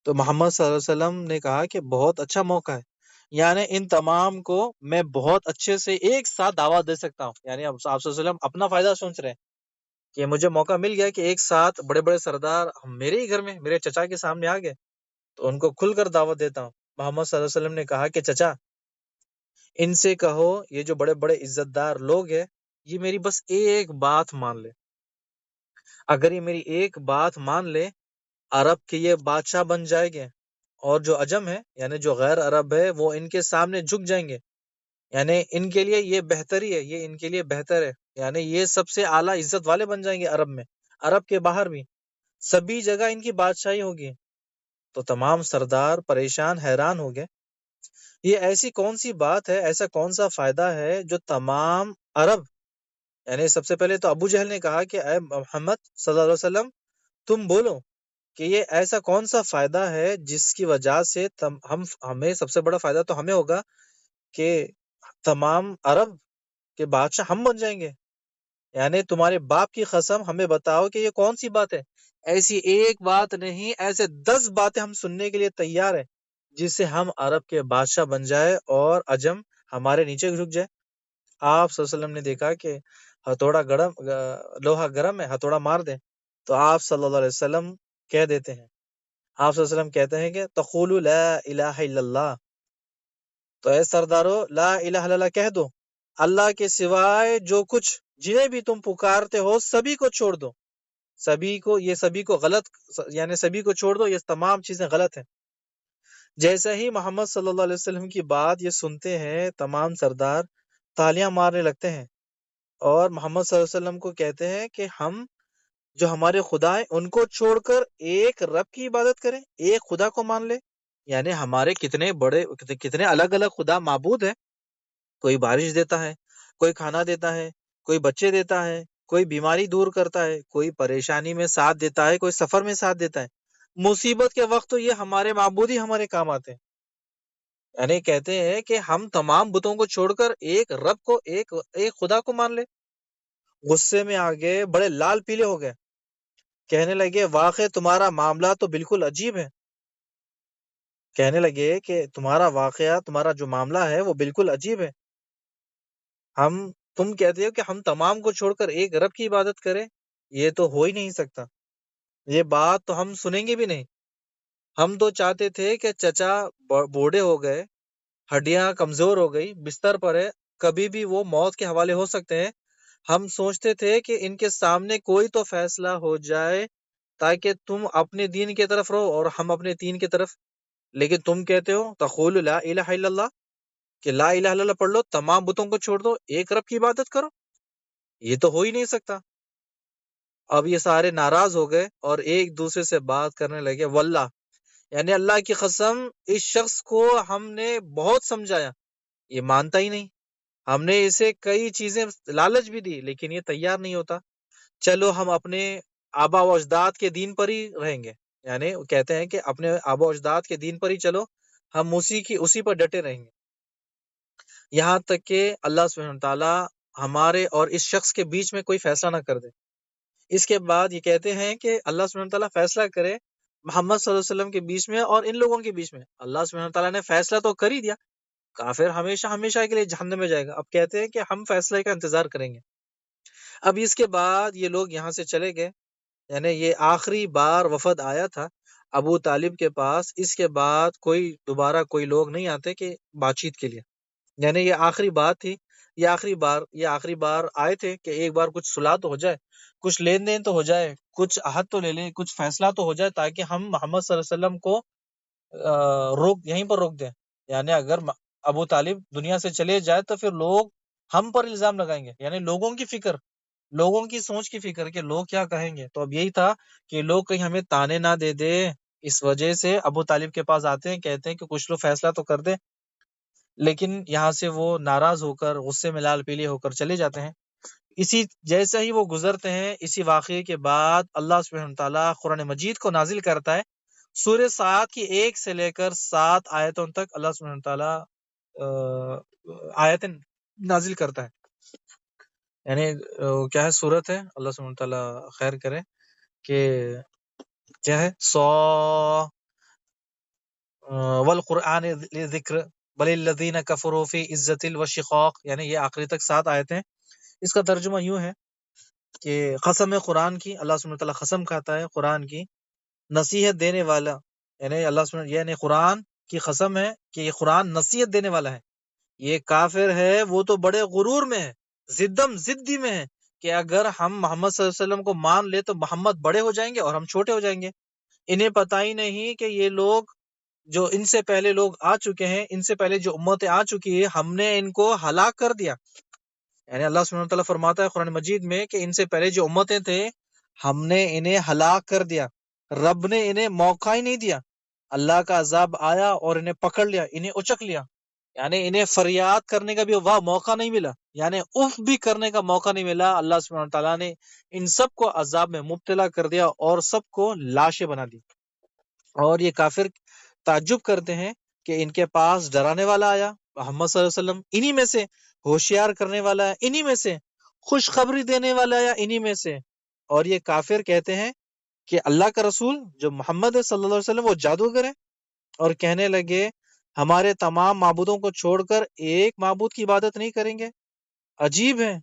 تو محمد صلی اللہ علیہ وسلم نے کہا کہ بہت اچھا موقع ہے، یعنی ان تمام کو میں بہت اچھے سے ایک ساتھ دعوت دے سکتا ہوں۔ یعنی آپ صلی اللہ علیہ وسلم اپنا فائدہ سوچ رہے ہیں کہ مجھے موقع مل گیا کہ ایک ساتھ بڑے بڑے سردار میرے ہی گھر میں میرے چچا کے سامنے آ گئے، تو ان کو کھل کر دعوت دیتا ہوں۔ محمد صلی اللہ علیہ وسلم نے کہا کہ چچا ان سے کہو یہ جو بڑے بڑے عزت دار لوگ ہیں یہ میری بس ایک بات مان لے، اگر یہ میری ایک بات مان لے عرب کے یہ بادشاہ بن جائیں گے، اور جو عجم ہے یعنی جو غیر عرب ہے وہ ان کے سامنے جھک جائیں گے، یعنی ان کے لیے یہ بہتری ہے، یہ ان کے لیے بہتر ہے، یعنی یہ سب سے اعلیٰ عزت والے بن جائیں گے عرب میں، عرب کے باہر بھی سبھی جگہ ان کی بادشاہی ہوگی۔ تو تمام سردار پریشان حیران ہو گئے، یہ ایسی کون سی بات ہے، ایسا کون سا فائدہ ہے جو تمام عرب، یعنی سب سے پہلے تو ابو جہل نے کہا کہ اے محمد صلی اللہ علیہ وسلم تم بولو کہ یہ ایسا کون سا فائدہ ہے جس کی وجہ سے ہمیں سب سے بڑا فائدہ تو ہمیں ہوگا کہ تمام عرب کے بادشاہ ہم بن جائیں گے، یعنی تمہارے باپ کی قسم ہمیں بتاؤ کہ یہ کون سی بات ہے۔ ایسی ایک بات نہیں، ایسے 10 باتیں ہم سننے کے لیے تیار ہیں جس سے ہم عرب کے بادشاہ بن جائے اور عجم ہمارے نیچے جھک جائے۔ آپ صلی اللہ علیہ وسلم نے دیکھا کہ ہتھوڑا گرم لوہا گرم ہے، ہتھوڑا مار دیں تو آپ صلی اللہ علیہ وسلم کہہ دیتے ہیں، آپ صلی اللہ علیہ وسلم کہتے ہیں کہ تقولوا لا الہ الا اللہ، تو اے سردارو لا الہ الا اللہ کہہ دو، اللہ کے سوائے جو کچھ جنہیں بھی تم پکارتے ہو سبھی کو چھوڑ دو، سبھی کو، یہ سبھی کو غلط، یعنی سبھی کو چھوڑ دو، یہ تمام چیزیں غلط ہیں۔ جیسے ہی محمد صلی اللہ علیہ وسلم کی بات یہ سنتے ہیں تمام سردار تالیاں مارنے لگتے ہیں اور محمد صلی اللہ علیہ وسلم کو کہتے ہیں کہ ہم جو ہمارے خدا ہیں ان کو چھوڑ کر ایک رب کی عبادت کریں، ایک خدا کو مان لیں۔ یعنی ہمارے کتنے بڑے کتنے الگ الگ خدا معبود ہیں، کوئی بارش دیتا ہے، کوئی کھانا دیتا ہے، کوئی بچے دیتا ہے، کوئی بیماری دور کرتا ہے، کوئی پریشانی میں ساتھ دیتا ہے، کوئی سفر میں ساتھ دیتا ہے، مصیبت کے وقت تو یہ ہمارے معبود ہی ہمارے کام آتے ہیں۔ یعنی کہتے ہیں کہ ہم تمام بتوں کو چھوڑ کر ایک رب کو، ایک خدا کو مان لے۔ غصے میں آگے بڑے لال پیلے ہو گئے، کہنے لگے واقع تمہارا معاملہ تو بالکل عجیب ہے، کہنے لگے کہ تمہارا واقعہ، تمہارا جو معاملہ ہے وہ بالکل عجیب ہے، تم کہتے ہو کہ ہم تمام کو چھوڑ کر ایک رب کی عبادت کریں، یہ تو ہو ہی نہیں سکتا، یہ بات تو ہم سنیں گے بھی نہیں۔ ہم تو چاہتے تھے کہ چچا بوڑھے ہو گئے، ہڈیاں کمزور ہو گئی، بستر پر ہے، کبھی بھی وہ موت کے حوالے ہو سکتے ہیں، ہم سوچتے تھے کہ ان کے سامنے کوئی تو فیصلہ ہو جائے تاکہ تم اپنے دین کی طرف رہو اور ہم اپنے دین کی طرف، لیکن تم کہتے ہو تقول لا الہ الا اللہ، کہ لا الہ الا اللہ پڑھ لو، تمام بتوں کو چھوڑ دو، ایک رب کی عبادت کرو، یہ تو ہو ہی نہیں سکتا۔ اب یہ سارے ناراض ہو گئے اور ایک دوسرے سے بات کرنے لگے، واللہ یعنی اللہ کی قسم اس شخص کو ہم نے بہت سمجھایا، یہ مانتا ہی نہیں، ہم نے اسے کئی چیزیں لالچ بھی دی لیکن یہ تیار نہیں ہوتا، چلو ہم اپنے آبا و اجداد کے دین پر ہی رہیں گے، یعنی کہتے ہیں کہ اپنے آبا و اجداد کے دین پر ہی چلو، ہم اسی پر ڈٹے رہیں گے، یہاں تک کہ اللہ سبحانہ تعالیٰ ہمارے اور اس شخص کے بیچ میں کوئی فیصلہ نہ کر دے۔ اس کے بعد یہ کہتے ہیں کہ اللہ سبحانہ تعالیٰ فیصلہ کرے محمد صلی اللہ علیہ وسلم کے بیچ میں اور ان لوگوں کے بیچ میں، اللہ سبحانہ تعالیٰ نے فیصلہ تو کر ہی دیا، کافر ہمیشہ ہمیشہ کے لیے جہنم میں جائے گا، اب کہتے ہیں کہ ہم فیصلے کا انتظار کریں گے۔ اب اس کے بعد یہ لوگ یہاں سے چلے گئے، یعنی یہ آخری بار وفد آیا تھا ابو طالب کے پاس، اس کے بعد دوبارہ کوئی لوگ نہیں آتے کہ بات چیت کے لیے، یعنی یہ آخری بات تھی، یہ آخری بار آئے تھے کہ ایک بار کچھ صلح تو ہو جائے، کچھ لین دین تو ہو جائے، کچھ عہد تو لے لیں، کچھ فیصلہ تو ہو جائے تاکہ ہم محمد صلی اللہ علیہ وسلم کو یہیں پر روک دیں، یعنی اگر ابو طالب دنیا سے چلے جائے تو پھر لوگ ہم پر الزام لگائیں گے، یعنی لوگوں کی فکر، لوگوں کی سوچ کی فکر کہ لوگ کیا کہیں گے، تو اب یہی تھا کہ لوگ کہیں ہمیں تانے نہ دے دے، اس وجہ سے ابو طالب کے پاس آتے ہیں، کہتے ہیں کہ کچھ لوگ فیصلہ تو کر دیں، لیکن یہاں سے وہ ناراض ہو کر غصے میں لال پیلے ہو کر چلے جاتے ہیں۔ جیسے ہی وہ گزرتے ہیں، اسی واقعے کے بعد اللہ سبحانہ تعالیٰ قرآن مجید کو نازل کرتا ہے، سورہ 7 کی 1 سے لے کر 7 آیتوں تک اللہ سبحانہ تعالیٰ آیتیں نازل کرتا ہے. یعنی کیا ہے صورت ہے، اللہ سبحانہ تعالیٰ خیر کرے، کہ کیا ہے والقرآن ذکر بل الذین کفروا فی عزت وشقاق، یعنی یہ آخری تک 7 آیتیں. اس کا ترجمہ یوں ہے کہ قسم قرآن کی، اللہ سبحانہ تعالیٰ قسم کھاتا ہے قرآن کی، نصیحت دینے والا، یعنی اللہ سبحانہ یعنی قرآن کی قسم ہے کہ یہ قرآن نصیحت دینے والا ہے. یہ کافر ہے وہ تو بڑے غرور میں ہے، زدی میں ہے، کہ اگر ہم محمد صلی اللہ علیہ وسلم کو مان لے تو محمد بڑے ہو جائیں گے اور ہم چھوٹے ہو جائیں گے. انہیں پتہ ہی نہیں کہ یہ لوگ جو ان سے پہلے لوگ آ چکے ہیں، ان سے پہلے جو امتیں آ چکی ہے، ہم نے ان کو ہلاک کر دیا. یعنی اللہ سبحانہ تعالیٰ فرماتا ہے قرآن مجید میں کہ ان سے پہلے جو امتیں تھے ہم نے انہیں ہلاک کر دیا، رب نے انہیں موقع ہی نہیں دیا. اللہ کا عذاب آیا اور انہیں پکڑ لیا، انہیں اچک لیا، یعنی انہیں فریاد کرنے کا بھی موقع نہیں ملا، یعنی اف بھی کرنے کا موقع نہیں ملا. اللہ سبحانہ تعالیٰ نے ان سب کو عذاب میں مبتلا کر دیا اور سب کو لاشیں بنا دی. اور یہ کافر تعجب کرتے ہیں کہ ان کے پاس ڈرانے والا آیا محمد صلی اللہ علیہ وسلم، انہی میں سے ہوشیار کرنے والا ہے، انہی میں سے خوشخبری دینے والا ہے، انہی میں سے. اور یہ کافر کہتے ہیں کہ اللہ کا رسول جو محمد صلی اللہ علیہ وسلم وہ جادوگر ہے، اور کہنے لگے ہمارے تمام معبودوں کو چھوڑ کر ایک معبود کی عبادت نہیں کریں گے. عجیب ہے.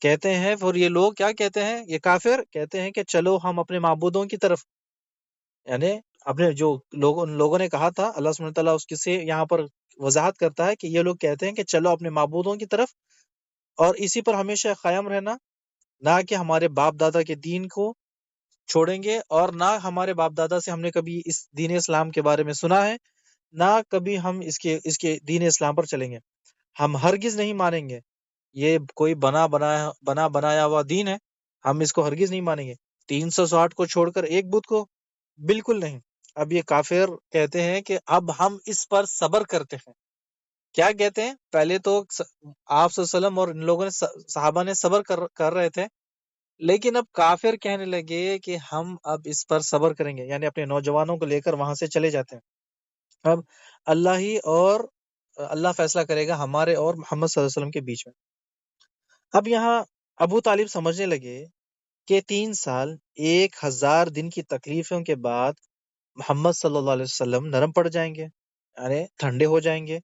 کہتے ہیں پھر یہ لوگ کیا کہتے ہیں، یہ کافر کہتے ہیں کہ چلو ہم اپنے معبودوں کی طرف، یعنی اپنے جو لوگوں نے کہا تھا، اللہ سبحانہ تعالیٰ اس سے یہاں پر وضاحت کرتا ہے کہ یہ لوگ کہتے ہیں کہ چلو اپنے معبودوں کی طرف اور اسی پر ہمیشہ قائم رہنا، نہ کہ ہمارے باپ دادا کے دین کو چھوڑیں گے، اور نہ ہمارے باپ دادا سے ہم نے کبھی اس دین اسلام کے بارے میں سنا ہے، نہ کبھی ہم اس کے دین اسلام پر چلیں گے. ہم ہرگز نہیں مانیں گے، یہ کوئی بنا بنایا ہوا دین ہے، ہم اس کو ہرگز نہیں مانیں گے. 360 کو چھوڑ کر ایک بت کو، بالکل نہیں. اب یہ کافر کہتے ہیں کہ اب ہم اس پر صبر کرتے ہیں. کیا کہتے ہیں، پہلے تو آپ صلی اللہ علیہ وسلم اور ان لوگوں نے صحابہ نے صبر کر رہے تھے، لیکن اب کافر کہنے لگے کہ ہم اب اس پر صبر کریں گے، یعنی اپنے نوجوانوں کو لے کر وہاں سے چلے جاتے ہیں. اب اللہ فیصلہ کرے گا ہمارے اور محمد صلی اللہ علیہ وسلم کے بیچ میں. اب یہاں ابو طالب سمجھنے لگے کہ 3 سال 1000 دن کی تکلیفوں کے بعد محمد صلی اللہ علیہ وسلم نرم پڑ جائیں گے، یعنی ٹھنڈے ہو جائیں گے،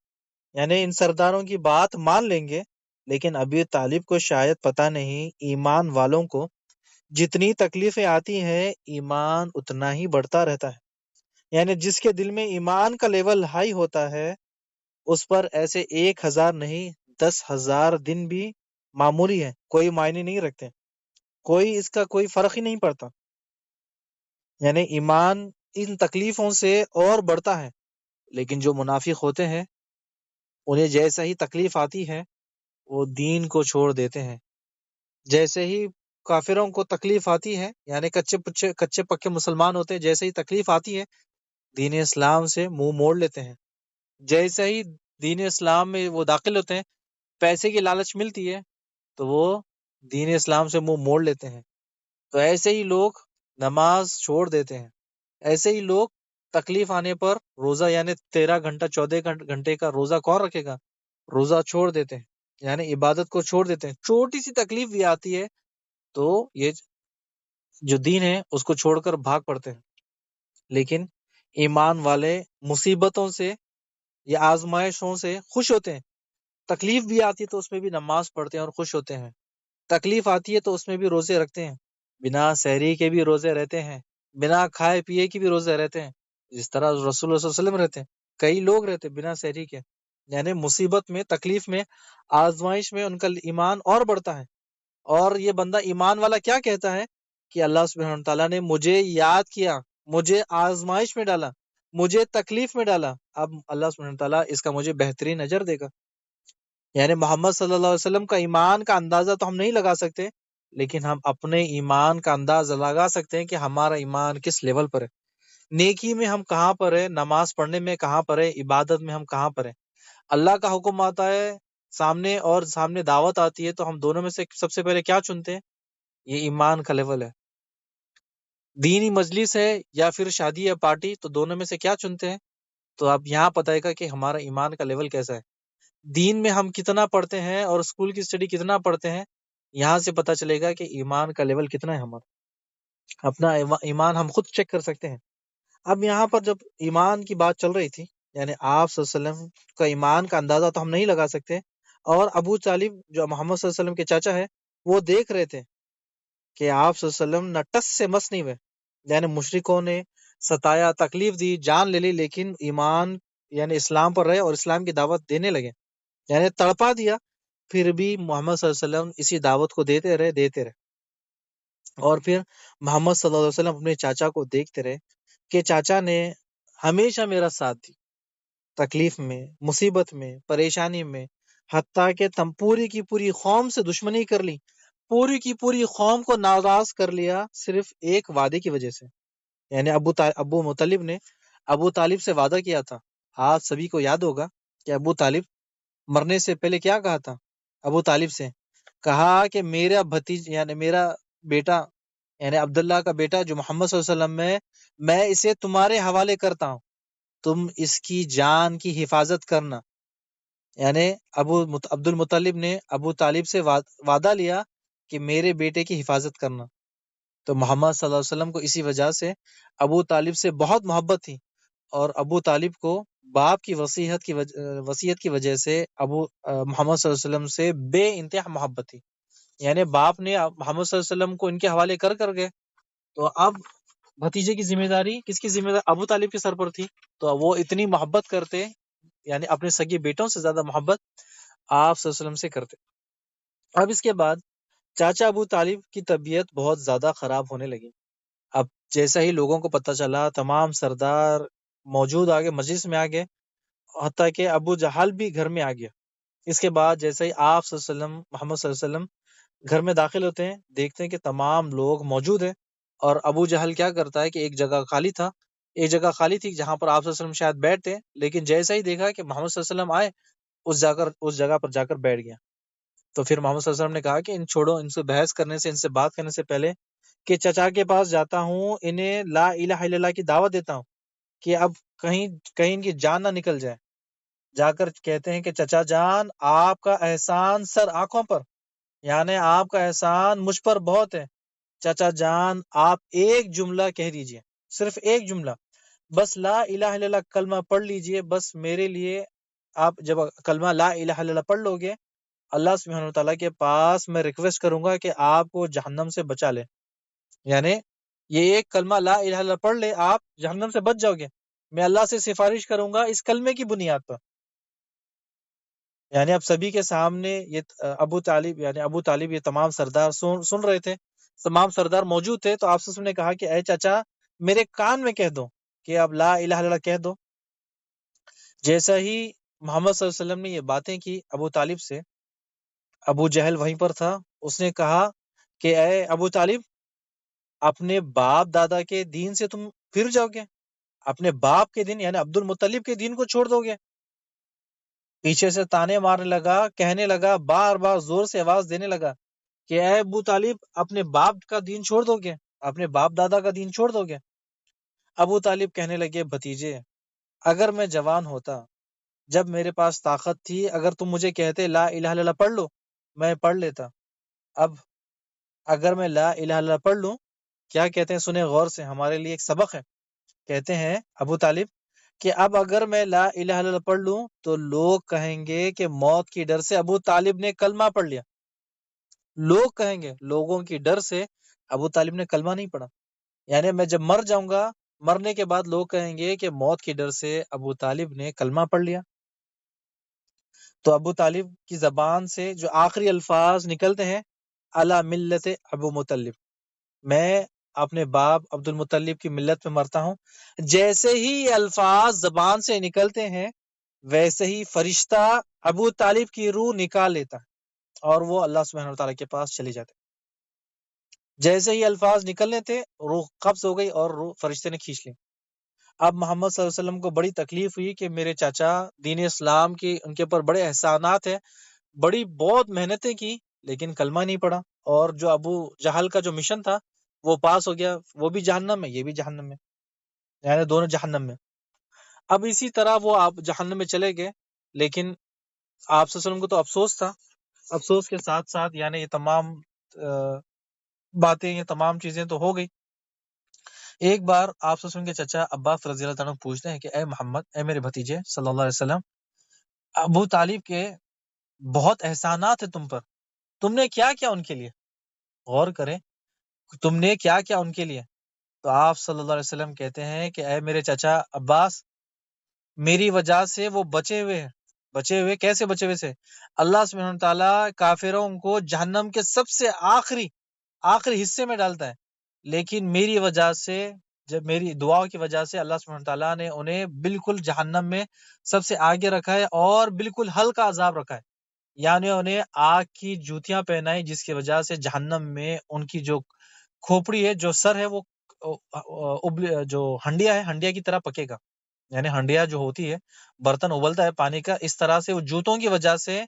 یعنی ان سرداروں کی بات مان لیں گے. لیکن ابی طالب کو شاید پتہ نہیں ایمان والوں کو جتنی تکلیفیں آتی ہیں ایمان اتنا ہی بڑھتا رہتا ہے. یعنی جس کے دل میں ایمان کا لیول ہائی ہوتا ہے اس پر ایسے 1000 نہیں 10,000 دن بھی معمولی ہے، کوئی معنی نہیں رکھتے، اس کا کوئی فرق ہی نہیں پڑتا. یعنی ایمان ان تکلیفوں سے اور بڑھتا ہے. لیکن جو منافق ہوتے ہیں انہیں جیسا ہی تکلیف آتی ہے وہ دین کو چھوڑ دیتے ہیں. جیسے ہی کافروں کو تکلیف آتی ہے، یعنی کچے پکے مسلمان ہوتے ہیں، جیسے ہی تکلیف آتی ہے دین اسلام سے منہ موڑ لیتے ہیں. جیسے ہی دین اسلام میں وہ داخل ہوتے ہیں، پیسے کی لالچ ملتی ہے تو وہ دین اسلام سے منہ موڑ لیتے ہیں. تو ایسے ہی لوگ نماز چھوڑ دیتے ہیں. ایسے ہی لوگ تکلیف آنے پر روزہ، یعنی 13 گھنٹہ 14 گھنٹے کا روزہ کون رکھے گا، روزہ چھوڑ دیتے ہیں، یعنی عبادت کو چھوڑ دیتے ہیں. چھوٹی سی تکلیف بھی آتی ہے تو یہ جو دین ہے اس کو چھوڑ کر بھاگ پڑتے ہیں. لیکن ایمان والے مصیبتوں سے یا آزمائشوں سے خوش ہوتے ہیں. تکلیف بھی آتی ہے تو اس میں بھی نماز پڑھتے ہیں اور خوش ہوتے ہیں. تکلیف آتی ہے تو اس میں بھی روزے رکھتے ہیں، بنا سحری کے بھی روزے رہتے ہیں، بنا کھائے پیے کے بھی روزے رہتے ہیں، جس طرح رسول اللہ صلی اللہ علیہ وسلم رہتے ہیں. کئی لوگ رہتے بنا سحری کے. یعنی مصیبت میں، تکلیف میں، آزمائش میں ان کا ایمان اور بڑھتا ہے. اور یہ بندہ ایمان والا کیا کہتا ہے کہ اللہ سبحانہ تعالیٰ نے مجھے یاد کیا، مجھے آزمائش میں ڈالا، مجھے تکلیف میں ڈالا، اب اللہ سبحانہ تعالیٰ اس کا مجھے بہترین اجر دے گا. یعنی محمد صلی اللہ علیہ وسلم کا ایمان کا اندازہ تو ہم نہیں لگا سکتے، لیکن ہم اپنے ایمان کا اندازہ لگا سکتے ہیں کہ ہمارا ایمان کس لیول پر ہے. نیکی میں ہم کہاں پر ہے، نماز پڑھنے میں کہاں پر ہے، عبادت میں ہم کہاں پر ہیں. اللہ کا حکم آتا ہے سامنے اور سامنے دعوت آتی ہے تو ہم دونوں میں سے سب سے پہلے کیا چنتے ہیں؟ یہ ایمان کا لیول ہے. دینی مجلس ہے یا پھر شادی یا پارٹی، تو دونوں میں سے کیا چنتے ہیں؟ تو آپ یہاں پتہ ہے گا کہ ہمارا ایمان کا لیول کیسا ہے. دین میں ہم کتنا پڑھتے ہیں اور اسکول کی اسٹڈی کتنا پڑھتے ہیں، یہاں سے پتہ چلے گا کہ ایمان کا لیول کتنا ہے ہمارا۔ اپنا ایمان ہم خود چیک کر سکتے ہیں۔ اب یہاں پر جب ایمان کی بات چل رہی تھی، یعنی آپ صلی اللہ علیہ وسلم کا ایمان کا اندازہ تو ہم نہیں لگا سکتے، اور ابو طالب جو محمد صلی اللہ علیہ وسلم کے چاچا ہے، وہ دیکھ رہے تھے کہ آپ صلی اللہ علیہ وسلم نہ ٹس سے مس نہیں ہوئے، یعنی مشرکوں نے ستایا، تکلیف دی، جان لے لی، لیکن ایمان یعنی اسلام پر رہے اور اسلام کی دعوت دینے لگے، یعنی تڑپا دیا، پھر بھی محمد صلی اللہ علیہ وسلم اسی دعوت کو دیتے رہے، اور پھر محمد صلی اللہ علیہ وسلم اپنے چاچا کو دیکھتے رہے کہ چاچا نے ہمیشہ میرا ساتھ دی، تکلیف میں، مصیبت میں، پریشانی میں، حتیٰ کہ تم پوری کی پوری قوم سے دشمنی کر لی، پوری کی پوری قوم کو ناراض کر لیا صرف ایک وعدے کی وجہ سے، یعنی ابو مطلب نے ابو طالب سے وعدہ کیا تھا۔ آپ سبھی کو یاد ہوگا کہ ابو طالب مرنے سے پہلے کیا کہا تھا؟ ابو طالب سے کہا کہ میرا بھتیج یعنی میرا بیٹا یعنی عبداللہ کا بیٹا جو محمد صلی اللہ علیہ وسلم میں اسے تمہارے حوالے کرتا ہوں، تم اس کی جان کی حفاظت کرنا، یعنی عبد المطلب نے ابو طالب سے وعدہ لیا کہ میرے بیٹے کی حفاظت کرنا۔ تو محمد صلی اللہ علیہ وسلم کو اسی وجہ سے ابو طالب سے بہت محبت تھی، اور ابو طالب کو باپ کی وصیت کی وجہ سے محمد صلی اللہ علیہ وسلم سے بے انتہا محبت تھی، یعنی باپ نے محمد صلی اللہ علیہ وسلم کو ان کے حوالے کر گئے، تو اب بھتیجے کی ذمہ داری کس کی ذمہ داری؟ ابو طالب کے سر پر تھی، تو وہ اتنی محبت کرتے، یعنی اپنے سگے بیٹوں سے زیادہ محبت آپ صلی اللہ علیہ وسلم سے کرتے۔ اب اس کے بعد چاچا ابو طالب کی طبیعت بہت زیادہ خراب ہونے لگی۔ اب جیسا ہی لوگوں کو پتہ چلا، تمام سردار موجود آگے، مجلس میں آگے، حتیٰ کہ ابو جہل بھی گھر میں آ گیا۔ اس کے بعد جیسے ہی آپ صلی اللہ علیہ وسلم محمد صلی اللہ علیہ وسلم گھر میں داخل ہوتے ہیں، دیکھتے ہیں کہ تمام لوگ موجود ہیں، اور ابو جہل کیا کرتا ہے کہ ایک جگہ خالی تھی جہاں پر آپ صلی اللہ علیہ وسلم شاید بیٹھتے، لیکن جیسا ہی دیکھا کہ محمد صلی اللہ علیہ وسلم آئے، اس جگہ پر جا کر بیٹھ گیا۔ تو پھر محمد صلی اللہ علیہ وسلم نے کہا کہ ان چھوڑو، ان سے بحث کرنے سے، ان سے بات کرنے سے پہلے کہ چچا کے پاس جاتا ہوں، انہیں لا الہ الا اللہ کی دعوت دیتا ہوں کہ اب کہیں ان کی جان نہ نکل جائے۔ جا کر کہتے ہیں کہ چچا جان، آپ کا احسان سر آنکھوں پر، یعنی آپ کا احسان مجھ پر بہت ہے، چچا جان آپ ایک جملہ کہہ دیجئے، صرف ایک جملہ، بس لا الہ الا اللہ کلمہ پڑھ لیجئے، بس میرے لیے آپ جب کلمہ لا الہ الا اللہ پڑھ لو گے، اللہ سبحانہ وتعالیٰ کے پاس میں ریکویسٹ کروں گا کہ آپ کو جہنم سے بچا لے، یعنی یہ ایک کلمہ لا الہ الا اللہ پڑھ لے، آپ جہنم سے بچ جاؤ گے، میں اللہ سے سفارش کروں گا اس کلمے کی بنیاد پر۔ یعنی اب سبھی کے سامنے یہ ابو طالب یہ تمام سردار سن رہے تھے، تمام سردار موجود تھے، تو آپ سے نے کہا کہ اے چچا میرے کان میں کہہ دو کہ اب لا الہ الا اللہ کہہ دو۔ جیسا ہی محمد صلی اللہ علیہ وسلم نے یہ باتیں کی ابو طالب سے، ابو جہل وہیں پر تھا، اس نے کہا کہ اے ابو طالب، اپنے باپ دادا کے دین سے تم پھر جاؤ گے، اپنے باپ کے دین یعنی عبد المطلب کے دین کو چھوڑ دو گے؟ پیچھے سے تانے مارنے لگا، کہنے لگا، بار بار زور سے آواز دینے لگا کہ اے ابو طالب، اپنے باپ کا دین چھوڑ دو گے، اپنے باپ دادا کا دین چھوڑ دو گے؟ ابو طالب کہنے لگے، بھتیجے، اگر میں جوان ہوتا، جب میرے پاس طاقت تھی، اگر تم مجھے کہتے لا الہ الا اللہ پڑھ لو، میں پڑھ لیتا۔ اب اگر میں لا الہ الا اللہ پڑھ لوں، کیا کہتے ہیں، سنیں غور سے، ہمارے لیے ایک سبق ہے۔ کہتے ہیں ابو طالب کہ اب اگر میں لا الہ الا اللہ پڑھ لوں تو لوگ کہیں گے کہ موت کی ڈر سے ابو طالب نے کلمہ پڑھ لیا، لوگ کہیں گے، لوگوں کی ڈر سے ابو طالب نے کلمہ نہیں پڑھا، یعنی میں جب مر جاؤں گا، مرنے کے بعد لوگ کہیں گے کہ موت کی ڈر سے ابو طالب نے کلمہ پڑھ لیا۔ تو ابو طالب کی زبان سے جو آخری الفاظ نکلتے ہیں، علی ملت ابو مطلب، میں اپنے باپ عبد المطلب کی ملت میں مرتا ہوں۔ جیسے ہی یہ الفاظ زبان سے نکلتے ہیں، ویسے ہی فرشتہ ابو طالب کی روح نکال لیتا ہے اور وہ اللہ سبحانہ وتعالیٰ کے پاس چلی جاتے۔ جیسے ہی الفاظ نکلنے تھے، روح قبض ہو گئی اور روح فرشتے نے کھینچ لی۔ اب محمد صلی اللہ علیہ وسلم کو بڑی تکلیف ہوئی کہ میرے چاچا دین اسلام کی ان کے اوپر بڑے احسانات ہیں، بہت محنتیں کی، لیکن کلمہ نہیں پڑا، اور جو ابو جہل کا جو مشن تھا وہ پاس ہو گیا، وہ بھی جہنم میں، یہ بھی جہنم میں، یعنی دونوں جہنم میں۔ اب اسی طرح وہ آپ جہنم میں چلے گئے، لیکن آپ صلی اللہ علیہ وسلم کو تو افسوس تھا، افسوس کے ساتھ ساتھ یعنی یہ تمام باتیں، یہ تمام چیزیں تو ہو گئی۔ ایک بار آپ صلی اللہ علیہ وسلم کے چچا عباس رضی اللہ تعالیٰ عنہ پوچھتے ہیں کہ اے محمد، اے میرے بھتیجے صلی اللہ علیہ وسلم، ابو طالب کے بہت احسانات ہیں تم پر، تم نے کیا کیا ان کے لیے؟ غور کریں، تم نے کیا کیا ان کے لیے؟ تو آپ صلی اللہ علیہ وسلم کہتے ہیں کہ اے میرے چچا عباس، میری وجہ سے وہ بچے ہوئے ہیں۔ بچے ہوئے کیسے؟ بچے ہوئے سے اللہ سبحانہ تعالیٰ کافروں کو جہنم کے سب سے آخری حصے میں ڈالتا ہے، لیکن میری وجہ سے، جب میری دعا کی وجہ سے اللہ سبحانہ تعالیٰ نے انہیں بالکل جہنم میں سب سے آگے رکھا ہے اور بالکل ہلکا عذاب رکھا ہے، یعنی انہیں آگ کی جوتیاں پہنائی، جس کی وجہ سے جہنم میں ان کی جو کھوپڑی ہے، جو سر ہے، وہ جو ہنڈیا ہے، ہنڈیا کی طرح پکے گا، یعنی ہنڈیا جو ہوتی ہے، برتن ابلتا ہے پانی کا، اس طرح سے وہ جوتوں کی وجہ سے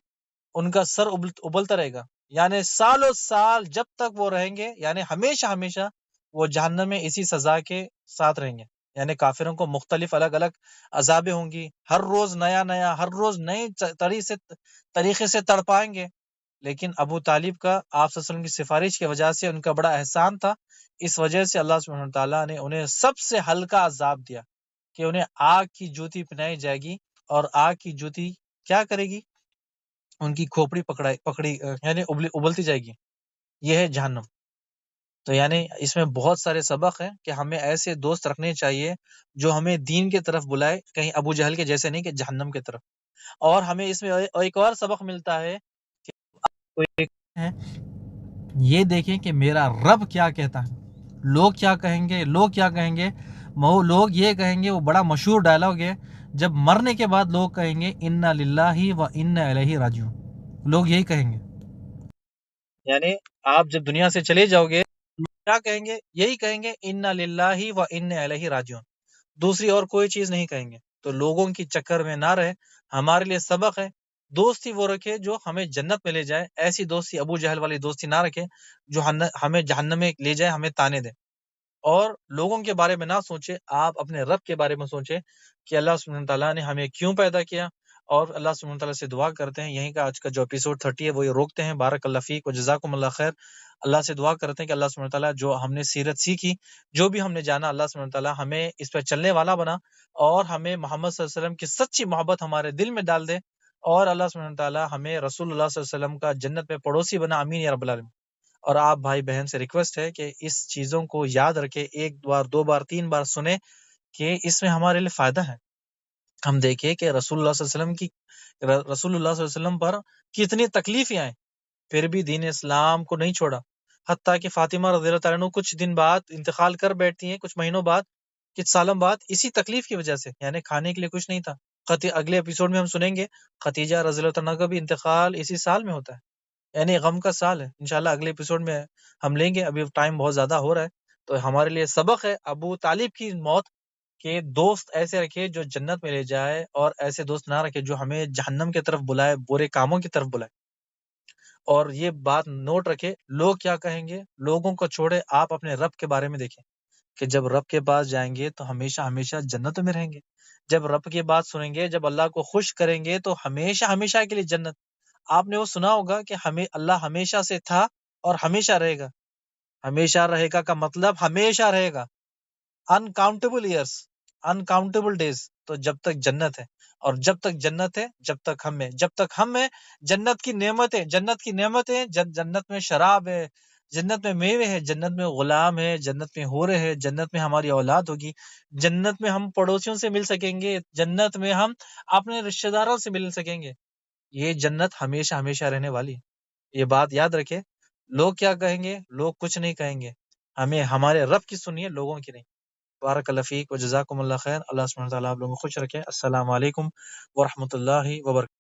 ان کا سر ابلتا رہے گا، یعنی سالوں سال جب تک وہ رہیں گے، یعنی ہمیشہ ہمیشہ وہ جہنم میں اسی سزا کے ساتھ رہیں گے۔ یعنی کافروں کو مختلف الگ الگ عذابیں ہوں گی، ہر روز نیا نیا، ہر روز نئے طریقے سے تڑپائیں گے، لیکن ابو طالب کا آپ صلی اللہ علیہ وسلم کی سفارش کی وجہ سے ان کا بڑا احسان تھا، اس وجہ سے اللہ سبحانہ تعالیٰ نے انہیں سب سے ہلکا عذاب دیا کہ انہیں آگ کی جوتی پہنائی جائے گی، اور آگ کی جوتی کیا کرے گی؟ ان کی کھوپڑی پکڑی یعنی ابلتی جائے گی، یہ ہے جہنم۔ تو یعنی اس میں بہت سارے سبق ہیں کہ ہمیں ایسے دوست رکھنے چاہیے جو ہمیں دین کی طرف بلائے، کہیں ابو جہل کے جیسے نہیں کہ جہنم کی طرف۔ اور ہمیں اس میں ایک اور سبق ملتا ہے کہ کوئی ہے، یہ دیکھیں کہ میرا رب کیا کہتا ہے، لوگ کیا کہیں گے، لوگ کیا کہیں گے، لوگ یہ کہیں گے، وہ بڑا مشہور ڈائلاگ ہے، جب مرنے کے بعد لوگ کہیں گے انا للہ و انا الیہ راجعون، لوگ یہی کہیں گے، یعنی آپ جب دنیا سے چلے جاؤ گے کیا کہیں گے؟ یہی کہیں گے انا للہ و انا الیہ راجعون، دوسری اور کوئی چیز نہیں کہیں گے۔ تو لوگوں کی چکر میں نہ رہے، ہمارے لیے سبق ہے، دوستی وہ رکھے جو ہمیں جنت میں لے جائے، ایسی دوستی ابو جہل والی دوستی نہ رکھے جو ہمیں جہنم میں لے جائے، ہمیں تانے دے۔ اور لوگوں کے بارے میں نہ سوچے، آپ اپنے رب کے بارے میں سوچے کہ اللہ سبحانہ تعالیٰ نے ہمیں کیوں پیدا کیا، اور اللہ سبحانہ تعالیٰ سے دعا کرتے ہیں، یہیں کا آج کا جو ایپیسوڈ 30 ہے وہ یہ روکتے ہیں۔ بارک اللہ فیک و جزاکم اللہ خیر۔ اللہ سے دعا کرتے ہیں کہ اللہ سبحانہ تعالیٰ جو ہم نے سیرت سیکھی، جو بھی ہم نے جانا، اللہ سبحانہ تعالیٰ ہمیں اس پہ چلنے والا بنا، اور ہمیں محمد صلی اللہ علیہ وسلم کی سچی محبت ہمارے دل میں ڈال دے، اور اللہ سبحانہ تعالیٰ ہمیں رسول اللہ صلی اللہ علیہ وسلم کا جنت میں پڑوسی بنا، آمین یا رب العالمین۔ اور آپ بھائی بہن سے ریکویسٹ ہے کہ اس چیزوں کو یاد رکھے، ایک بار، دو بار، تین بار سنیں، کہ اس میں ہمارے لیے فائدہ ہے۔ ہم دیکھیں کہ رسول اللہ صلی اللہ علیہ وسلم پر کتنی تکلیفیں آئیں، پھر بھی دین اسلام کو نہیں چھوڑا، حتیٰ کہ فاطمہ رضی اللہ تعالیٰ عنہ کچھ دن بعد انتقال کر بیٹھتی ہیں، کچھ مہینوں بعد، کچھ سالوں بعد، اسی تکلیف کی وجہ سے، یعنی کھانے کے لیے کچھ نہیں تھا۔ اگلے ایپیسوڈ میں ہم سنیں گے خدیجہ رضی اللہ تعالیٰ عنہ کا بھی انتقال اسی سال میں ہوتا ہے، یعنی غم کا سال ہے۔ انشاءاللہ اگلے ایپیسوڈ میں ہم لیں گے، ابھی ٹائم بہت زیادہ ہو رہا ہے، تو ہمارے لیے سبق ہے ابو طالب کی موت کے دوست ایسے رکھے جو جنت میں لے جائے، اور ایسے دوست نہ رکھے جو ہمیں جہنم کی طرف بلائے، برے کاموں کی طرف بلائے۔ اور یہ بات نوٹ رکھے، لوگ کیا کہیں گے، لوگوں کو چھوڑے، آپ اپنے رب کے بارے میں دیکھیں کہ جب رب کے پاس جائیں گے تو ہمیشہ ہمیشہ جنت میں رہیں گے، جب رب کی بات سنیں گے، جب اللہ کو خوش کریں گے تو ہمیشہ ہمیشہ کے لیے جنت۔ آپ نے وہ سنا ہوگا کہ ہمیں اللہ ہمیشہ سے تھا اور ہمیشہ رہے گا۔ ہمیشہ رہے گا کا مطلب ہمیشہ رہے گا، انکاؤنٹیبل ایئرس، انکاؤنٹیبل ڈیز، تو جب تک جنت ہے، اور جب تک جنت ہے جب تک ہم ہیں، جب تک ہم ہیں جنت کی نعمتیں، جنت میں شراب ہے، جنت میں میوے ہے، جنت میں غلام ہے، جنت میں حوریں ہے، جنت میں ہماری اولاد ہوگی، جنت میں ہم پڑوسیوں سے مل سکیں گے، جنت میں ہم اپنے رشتہ داروں سے مل سکیں گے۔ یہ جنت ہمیشہ ہمیشہ رہنے والی ہے، یہ بات یاد رکھے۔ لوگ کیا کہیں گے، لوگ کچھ نہیں کہیں گے، ہمیں ہمارے رب کی سنیے، لوگوں کی نہیں۔ بارک اللہ فیک و جزاکم اللہ خیر۔ اللہ سبحانہ تعالیٰ آپ لوگوں کو خوش رکھے۔ السلام علیکم ورحمۃ اللہ وبرکاتہ۔